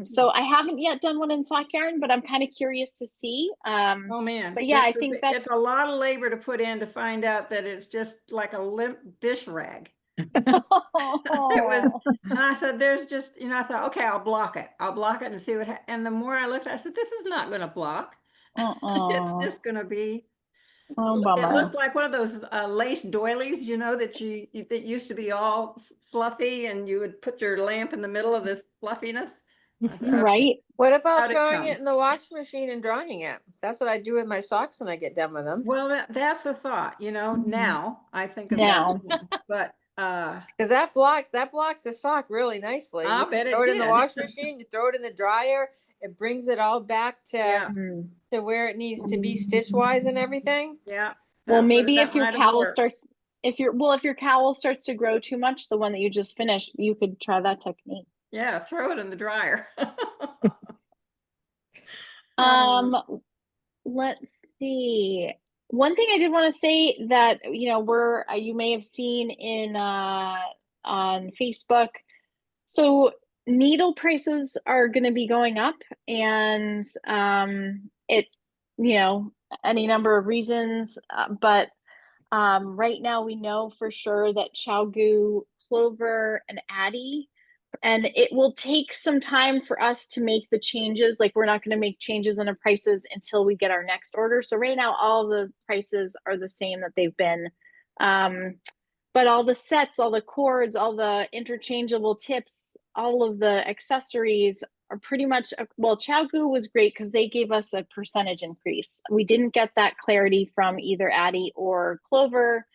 So I haven't yet done one in sock yarn, but I'm kind of curious to see. Oh man, but yeah, I think it's a lot of labor to put in to find out that it's just like a limp dish rag. It was, and I said, there's just, you know, I thought, okay, I'll block it and see what, and the more I looked, I said, this is not going to block. It's just going to be, it looked like one of those lace doilies, you know, that used to be all fluffy, and you would put your lamp in the middle of this fluffiness. Said, okay. Right. What about throwing it in the washing machine and drying it? That's what I do with my socks when I get done with them. Well, that's a thought, you know, now I think of that, but because that blocks the sock really nicely. I'll you bet throw it it in the washing machine, you throw it in the dryer, it brings it all back to where it needs to be stitch wise and everything. Yeah. Well, maybe if your cowl starts, if your cowl starts to grow too much, the one that you just finished, you could try that technique. Yeah, throw it in the dryer. Let's see. One thing I did want to say that, you know, you may have seen on Facebook. So needle prices are going to be going up, and you know, any number of reasons, but right now we know for sure that Xiaogu, Clover, and Addie, and it will take some time for us to make the changes. Like, we're not going to make changes in the prices until we get our next order. So right now all the prices are the same that they've been. But all the sets, all the cords, all the interchangeable tips, all of the accessories are pretty much, well, Xiaogu was great because they gave us a percentage increase. We didn't get that clarity from either Addie or Clover.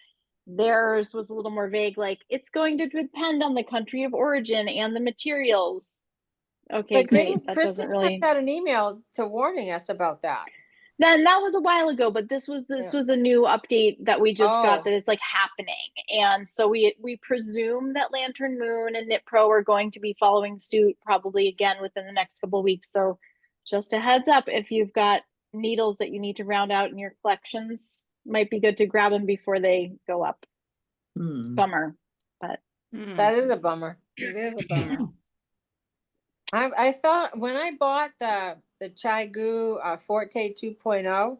Theirs was a little more vague, like, it's going to depend on the country of origin and the materials. Okay, but great. didn't That Kristen doesn't really sent out an email to warning us about that? Then that was a while ago, but this was a new update that we just got that is like happening. And so we presume that Lantern Moon and Knit Pro are going to be following suit probably again within the next couple of weeks. So just a heads up, if you've got needles that you need to round out in your collections, might be good to grab them before they go up. Bummer, but that is a bummer. It is a bummer. I felt when I bought the Xiaogu Forte 2.0,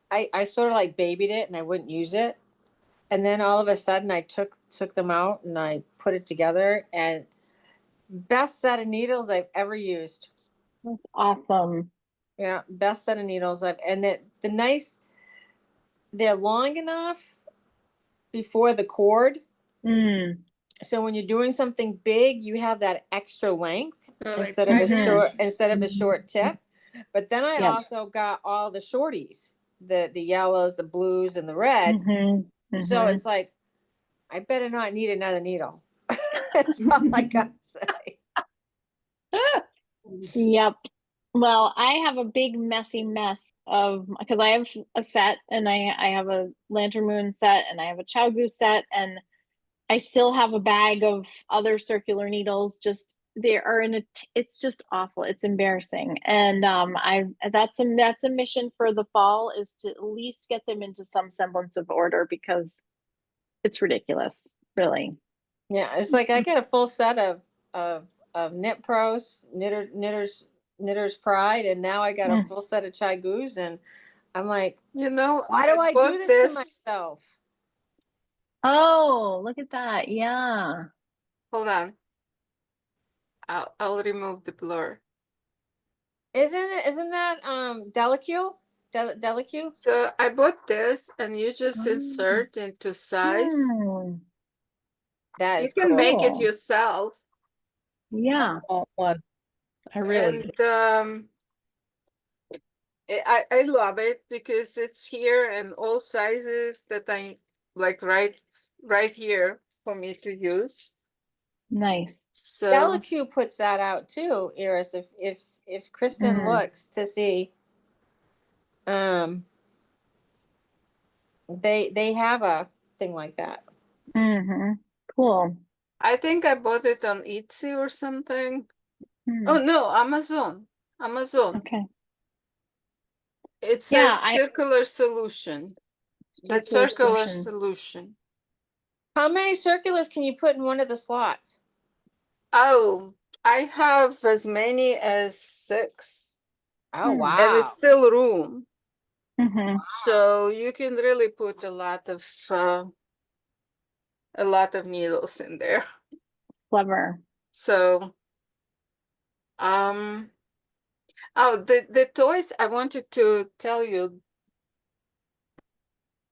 I sort of like babied it and I wouldn't use it, and then all of a sudden I took them out and I put it together, and best set of needles I've ever used. That's awesome. Yeah, best set of needles they're long enough before the cord. So when you're doing something big, you have that extra length instead of a short tip. But then I also got all the shorties, the yellows, the blues, and the red. So it's like, I better not need another needle. That's all I got to say. Yep. Well, I have a big messy mess because I have a set, and I have a Lantern Moon set, and I have a Xiaogu set, and I still have a bag of other circular needles. Just they are it's just awful. It's embarrassing. And that's a mission for the fall, is to at least get them into some semblance of order, because it's ridiculous, really. Yeah, it's like I get a full set of Knit Pros, Knitter's Pride, and now I got a full set of Chai Goos, and I'm like, You know, why do I do this to myself? Oh, look at that. Yeah. Hold on. I'll remove the blur. Isn't that Delicue? Delicue? So I bought this, and you just insert into size. That You is can make it cool. yourself. Yeah. I want one. I really do. And I love it because it's here and all sizes that I like right here for me to use. Nice. So Delicue puts that out too, Iris. If Kristen looks to see, they have a thing like that. Cool. I think I bought it on Etsy or something. Oh no, Amazon. Okay. It says circular solution. The circular solution. How many circulars can you put in one of the slots? Oh, I have as many as 6. Oh wow. And it's still room. So you can really put a lot of needles in there. Clever. So oh, the toys, I wanted to tell you,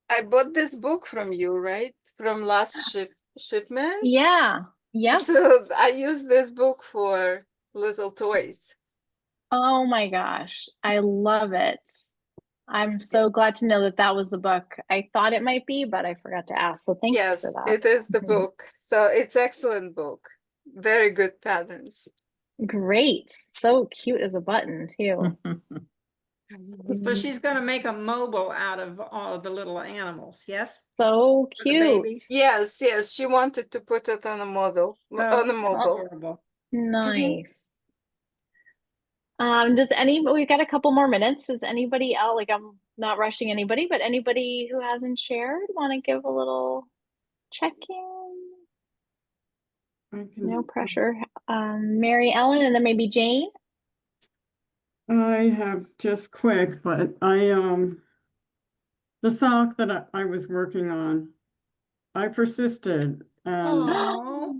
I bought this book from you, right? From last shipment. Yeah. Yep. So I use this book for little toys. Oh my gosh. I love it. I'm so glad to know that that was the book. I thought it might be, but I forgot to ask. So thanks for that. Yes, it is the book. So it's excellent book. Very good patterns. Great. So cute as a button too. So she's going to make a mobile out of all of the little animals. Yes. So cute. Yes, she wanted to put it on a model, on a mobile. Adorable. Nice. We've got a couple more minutes. Does anybody else, like I'm not rushing anybody, but anybody who hasn't shared want to give a little check-in? No pressure. Mary Ellen and then maybe Jane. I have just quick, but the sock that I was working on, I persisted and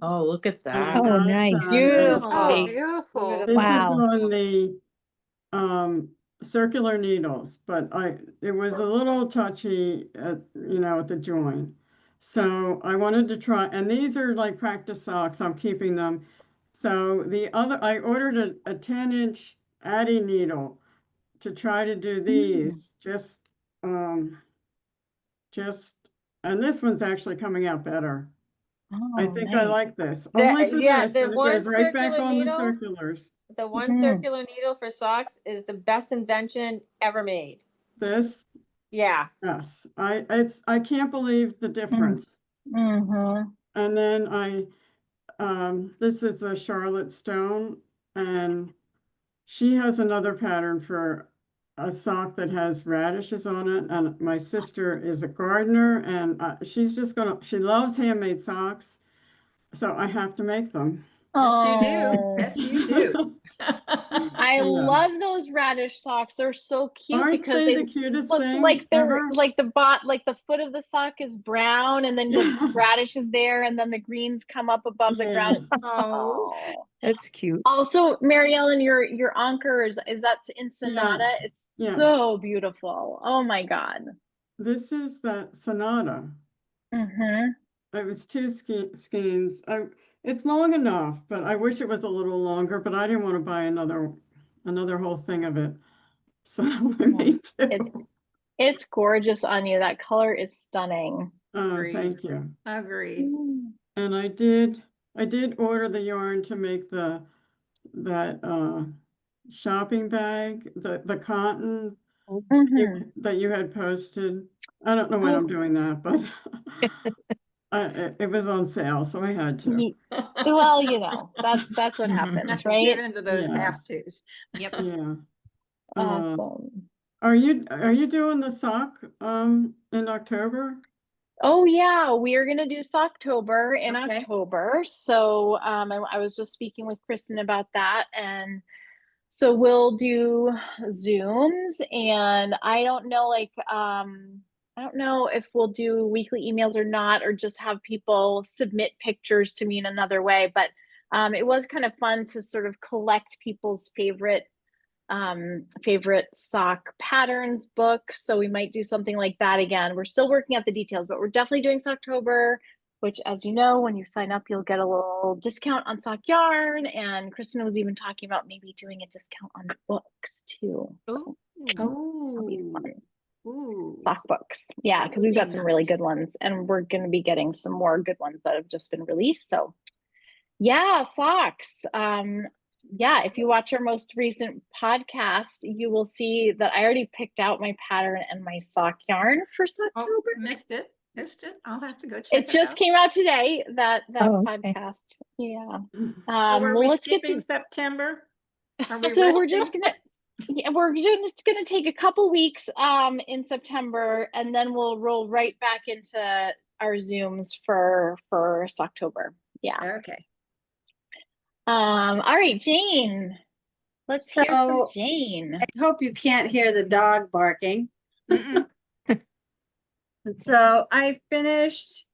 Oh, look at and I that. Oh, got it nice. done. Beautiful. Oh, beautiful. This is Wow. on the circular needles, but it was a little touchy at the joint. So I wanted to try, and these are like practice socks. I'm keeping them. So I ordered a 10-inch Addy needle to try to do these. And this one's actually coming out better. I think I like this. Only for this, the and it one goes right back circular on the needle, circulars. the one circular needle for socks is the best invention ever made. This? Yeah. Yes. I can't believe the difference. And then this is the Charlotte Stone, and she has another pattern for a sock that has radishes on it. And my sister is a gardener, and she loves handmade socks. So I have to make them. Yes, you do. Yes, you do. I love those radish socks. They're so cute. Aren't because they the cutest look thing like they're ever? like the foot of the sock is brown and then the radish is there and then the greens come up above the ground. It's That's cute. Also, Mary Ellen, your anchor is that in Sonata? Yes, It's yes. so beautiful. Oh my God. This is the Sonata. It was 2 skeins. It's long enough, but I wish it was a little longer, but I didn't want to buy another whole thing of it. So I made 2. It's gorgeous on you. That color is stunning. Oh, thank you. Agreed. And I did order the yarn to make that shopping bag, the cotton that you had posted. I don't know when I'm doing that, but it was on sale, so I had to. Well, that's what happens, right? Get into those have-tos. Yep. Yeah. Awesome. Are you doing the sock in October? Oh yeah, we are gonna do Socktober in Okay. October. So I was just speaking with Kristen about that, and so we'll do Zooms, and I don't know if we'll do weekly emails or not, or just have people submit pictures to me in another way. But it was kind of fun to sort of collect people's favorite sock patterns books. So we might do something like that again. We're still working out the details, but we're definitely doing Socktober, which, as you know, when you sign up, you'll get a little discount on sock yarn. And Kristen was even talking about maybe doing a discount on books too. Ooh. That'll be fun. Ooh. Sock books. Yeah, That because would we've be got some really good nice. ones, and we're going to be getting some more good ones that have just been released. So yeah, socks. Yeah, if you watch our most recent podcast, you will see that I already picked out my pattern and my sock yarn for Oh, Socktober. missed it. I'll have to go check It just out. came out today, that Oh, okay. podcast. Yeah. So are Well, we let's get skipping to, September? Are we so we're resting? just gonna, yeah, we're just gonna take a couple weeks in September, and then we'll roll right back into our Zooms for Socktober. Yeah. Okay. All right, Jane. Let's hear from Jane. I hope you can't hear the dog barking. Mm-mm. So I finished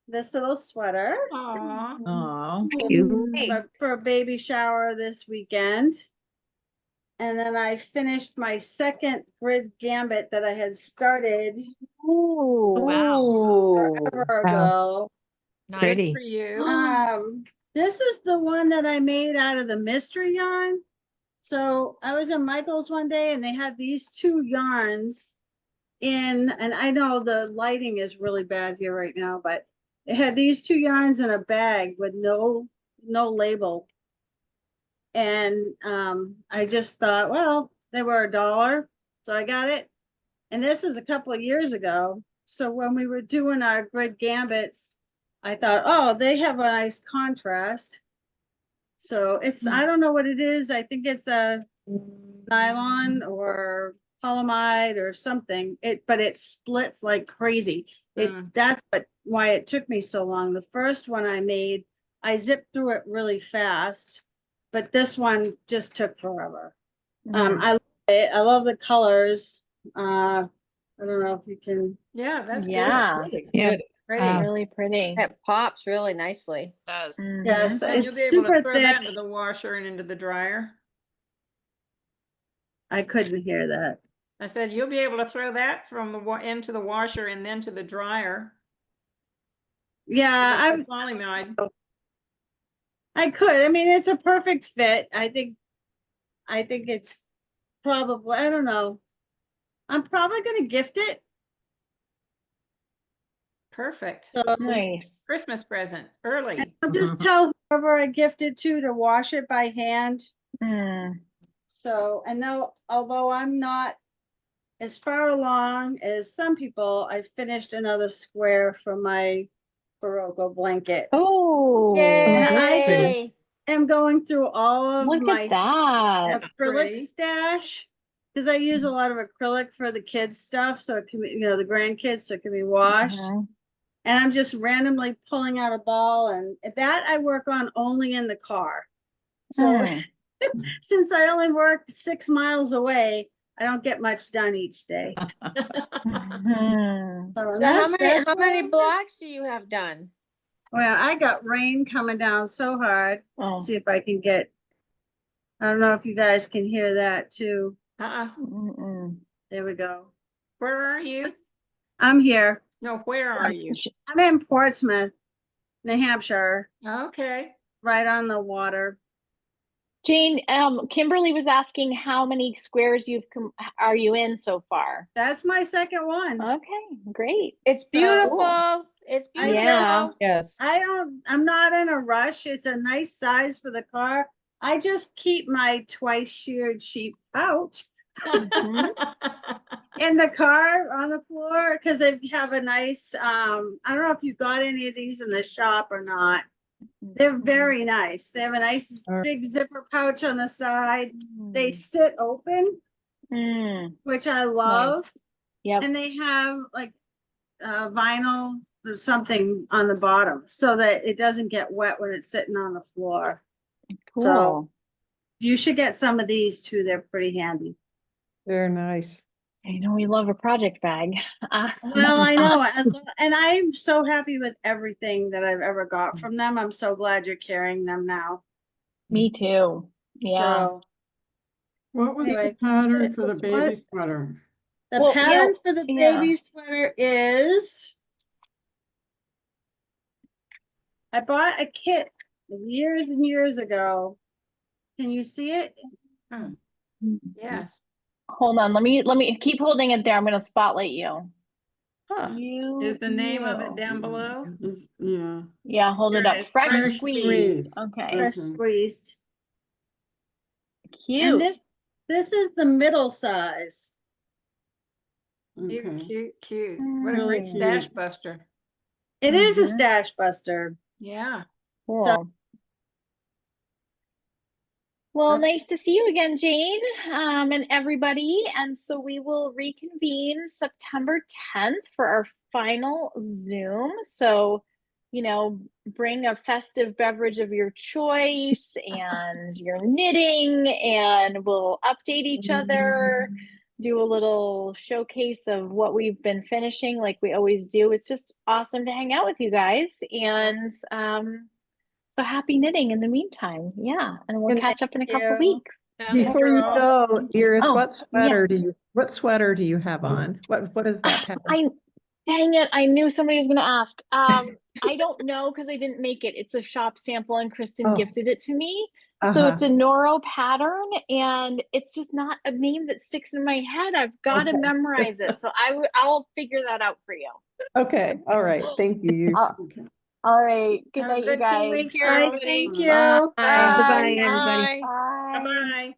this little sweater Aw. Aw, for a baby shower this weekend. And then I finished my second grid gambit that I had started Wow. forever ago. Nice. Pretty. For you. This is the one that I made out of the mystery yarn. So I was in Michael's one day and they had these two yarns and I know the lighting is really bad here right now, but it had these two yarns in a bag with no label. And I just thought, well, they were $1, so I got it. And this is a couple of years ago. So when we were doing our grid gambits, I thought, oh, they have a nice contrast. So it's, I don't know what it is. I think it's a nylon or polyamide or something. But it splits like crazy. That's why it took me so long. The first one I made, I zipped through it really fast, but this one just took forever. I love it. I love the colors. I don't know if you can. Yeah, that's Yeah. good. Yeah. Pretty. Really pretty. It pops really nicely. It does. Yes, And you'll it's be able to super throw that thick. into the washer and into the dryer. I couldn't hear that. I said you'll be able to throw that from the into the washer and then to the dryer. Yeah, With the polyamide. I could. I mean, it's a perfect fit. I think it's probably, I don't know. I'm probably going to gift it. Perfect. So Nice. Christmas present early. I'll just tell whoever I gift it to wash it by hand. So, and though, although I'm not as far along as some people, I finished another square for my Barocco blanket. Oh, And I Yay. just am going through all of look my at that. acrylic pretty. stash because I use a lot of acrylic for the kids stuff, so it can be, you know, the grandkids, so it can be washed. And I'm just randomly pulling out a ball, and that I work on only in the car. So since I only work 6 miles away, I don't get much done each day. So how many blocks do you have done? Well, I got rain coming down so hard. Let's see if I can get, I don't know if you guys can hear that too. There we go. Where are you? I'm here. No, where are you? I'm in Portsmouth, New Hampshire. Okay. Right on the water. Jane, Kimberly was asking how many squares are you in so far? That's my second one. Okay, great. It's beautiful. Cool. It's beautiful. Yeah. Yes. I'm not in a rush. It's a nice size for the car. I just keep my twice sheared sheep pouch in the car on the floor because they have a nice, I don't know if you got any of these in the shop or not. They're very nice. They have a nice big zipper pouch on the side. They sit open, which I love. Nice. Yep. And they have like vinyl something on the bottom so that it doesn't get wet when it's sitting on the floor. Cool. So you should get some of these too. They're pretty handy. They're nice. I know we love a project bag. Well, I know. And I'm so happy with everything that I've ever got from them. I'm so glad you're carrying them now. Me too. Yeah. So, What was anyway, the pattern for the that's baby what- sweater? The Well, pattern for the yeah. baby sweater is, I bought a kit years and years ago. Can you see it? Yes. Hold on. Let me keep holding it there. I'm going to spotlight you. Huh. Is the name of it down below? Yeah. Yeah, hold There it it up. is. Fresh Fresh squeezed. squeezed. Okay. Fresh Okay. squeezed. Cute. And this is the middle size. Cute, Okay. cute, cute. What a Really great stash cute. buster. It is a Mhm. stash buster. Yeah. Cool. Well, nice to see you again, Jane, and everybody. And so we will reconvene September 10th for our final Zoom. So, bring a festive beverage of your choice and your knitting, and we'll update each other, do a little showcase of what we've been finishing like we always do. It's just awesome to hang out with you guys. And so happy knitting in the meantime. Yeah. And we'll And catch up in a couple you. weeks. Before you go, Iris, Oh, what sweater do you have on? What is that pattern? Dang it. I knew somebody was going to ask. I don't know because I didn't make it. It's a shop sample and Kristen gifted it to me. So it's a Noro pattern and it's just not a name that sticks in my head. I've got to memorize it. So I'll figure that out for you. Okay. All right. Thank you. All right. Good Have a night, you good 2 guys. weeks, Bye. girls. Thank you. Bye. Bye. Goodbye, everybody. Bye. Bye. Bye-bye.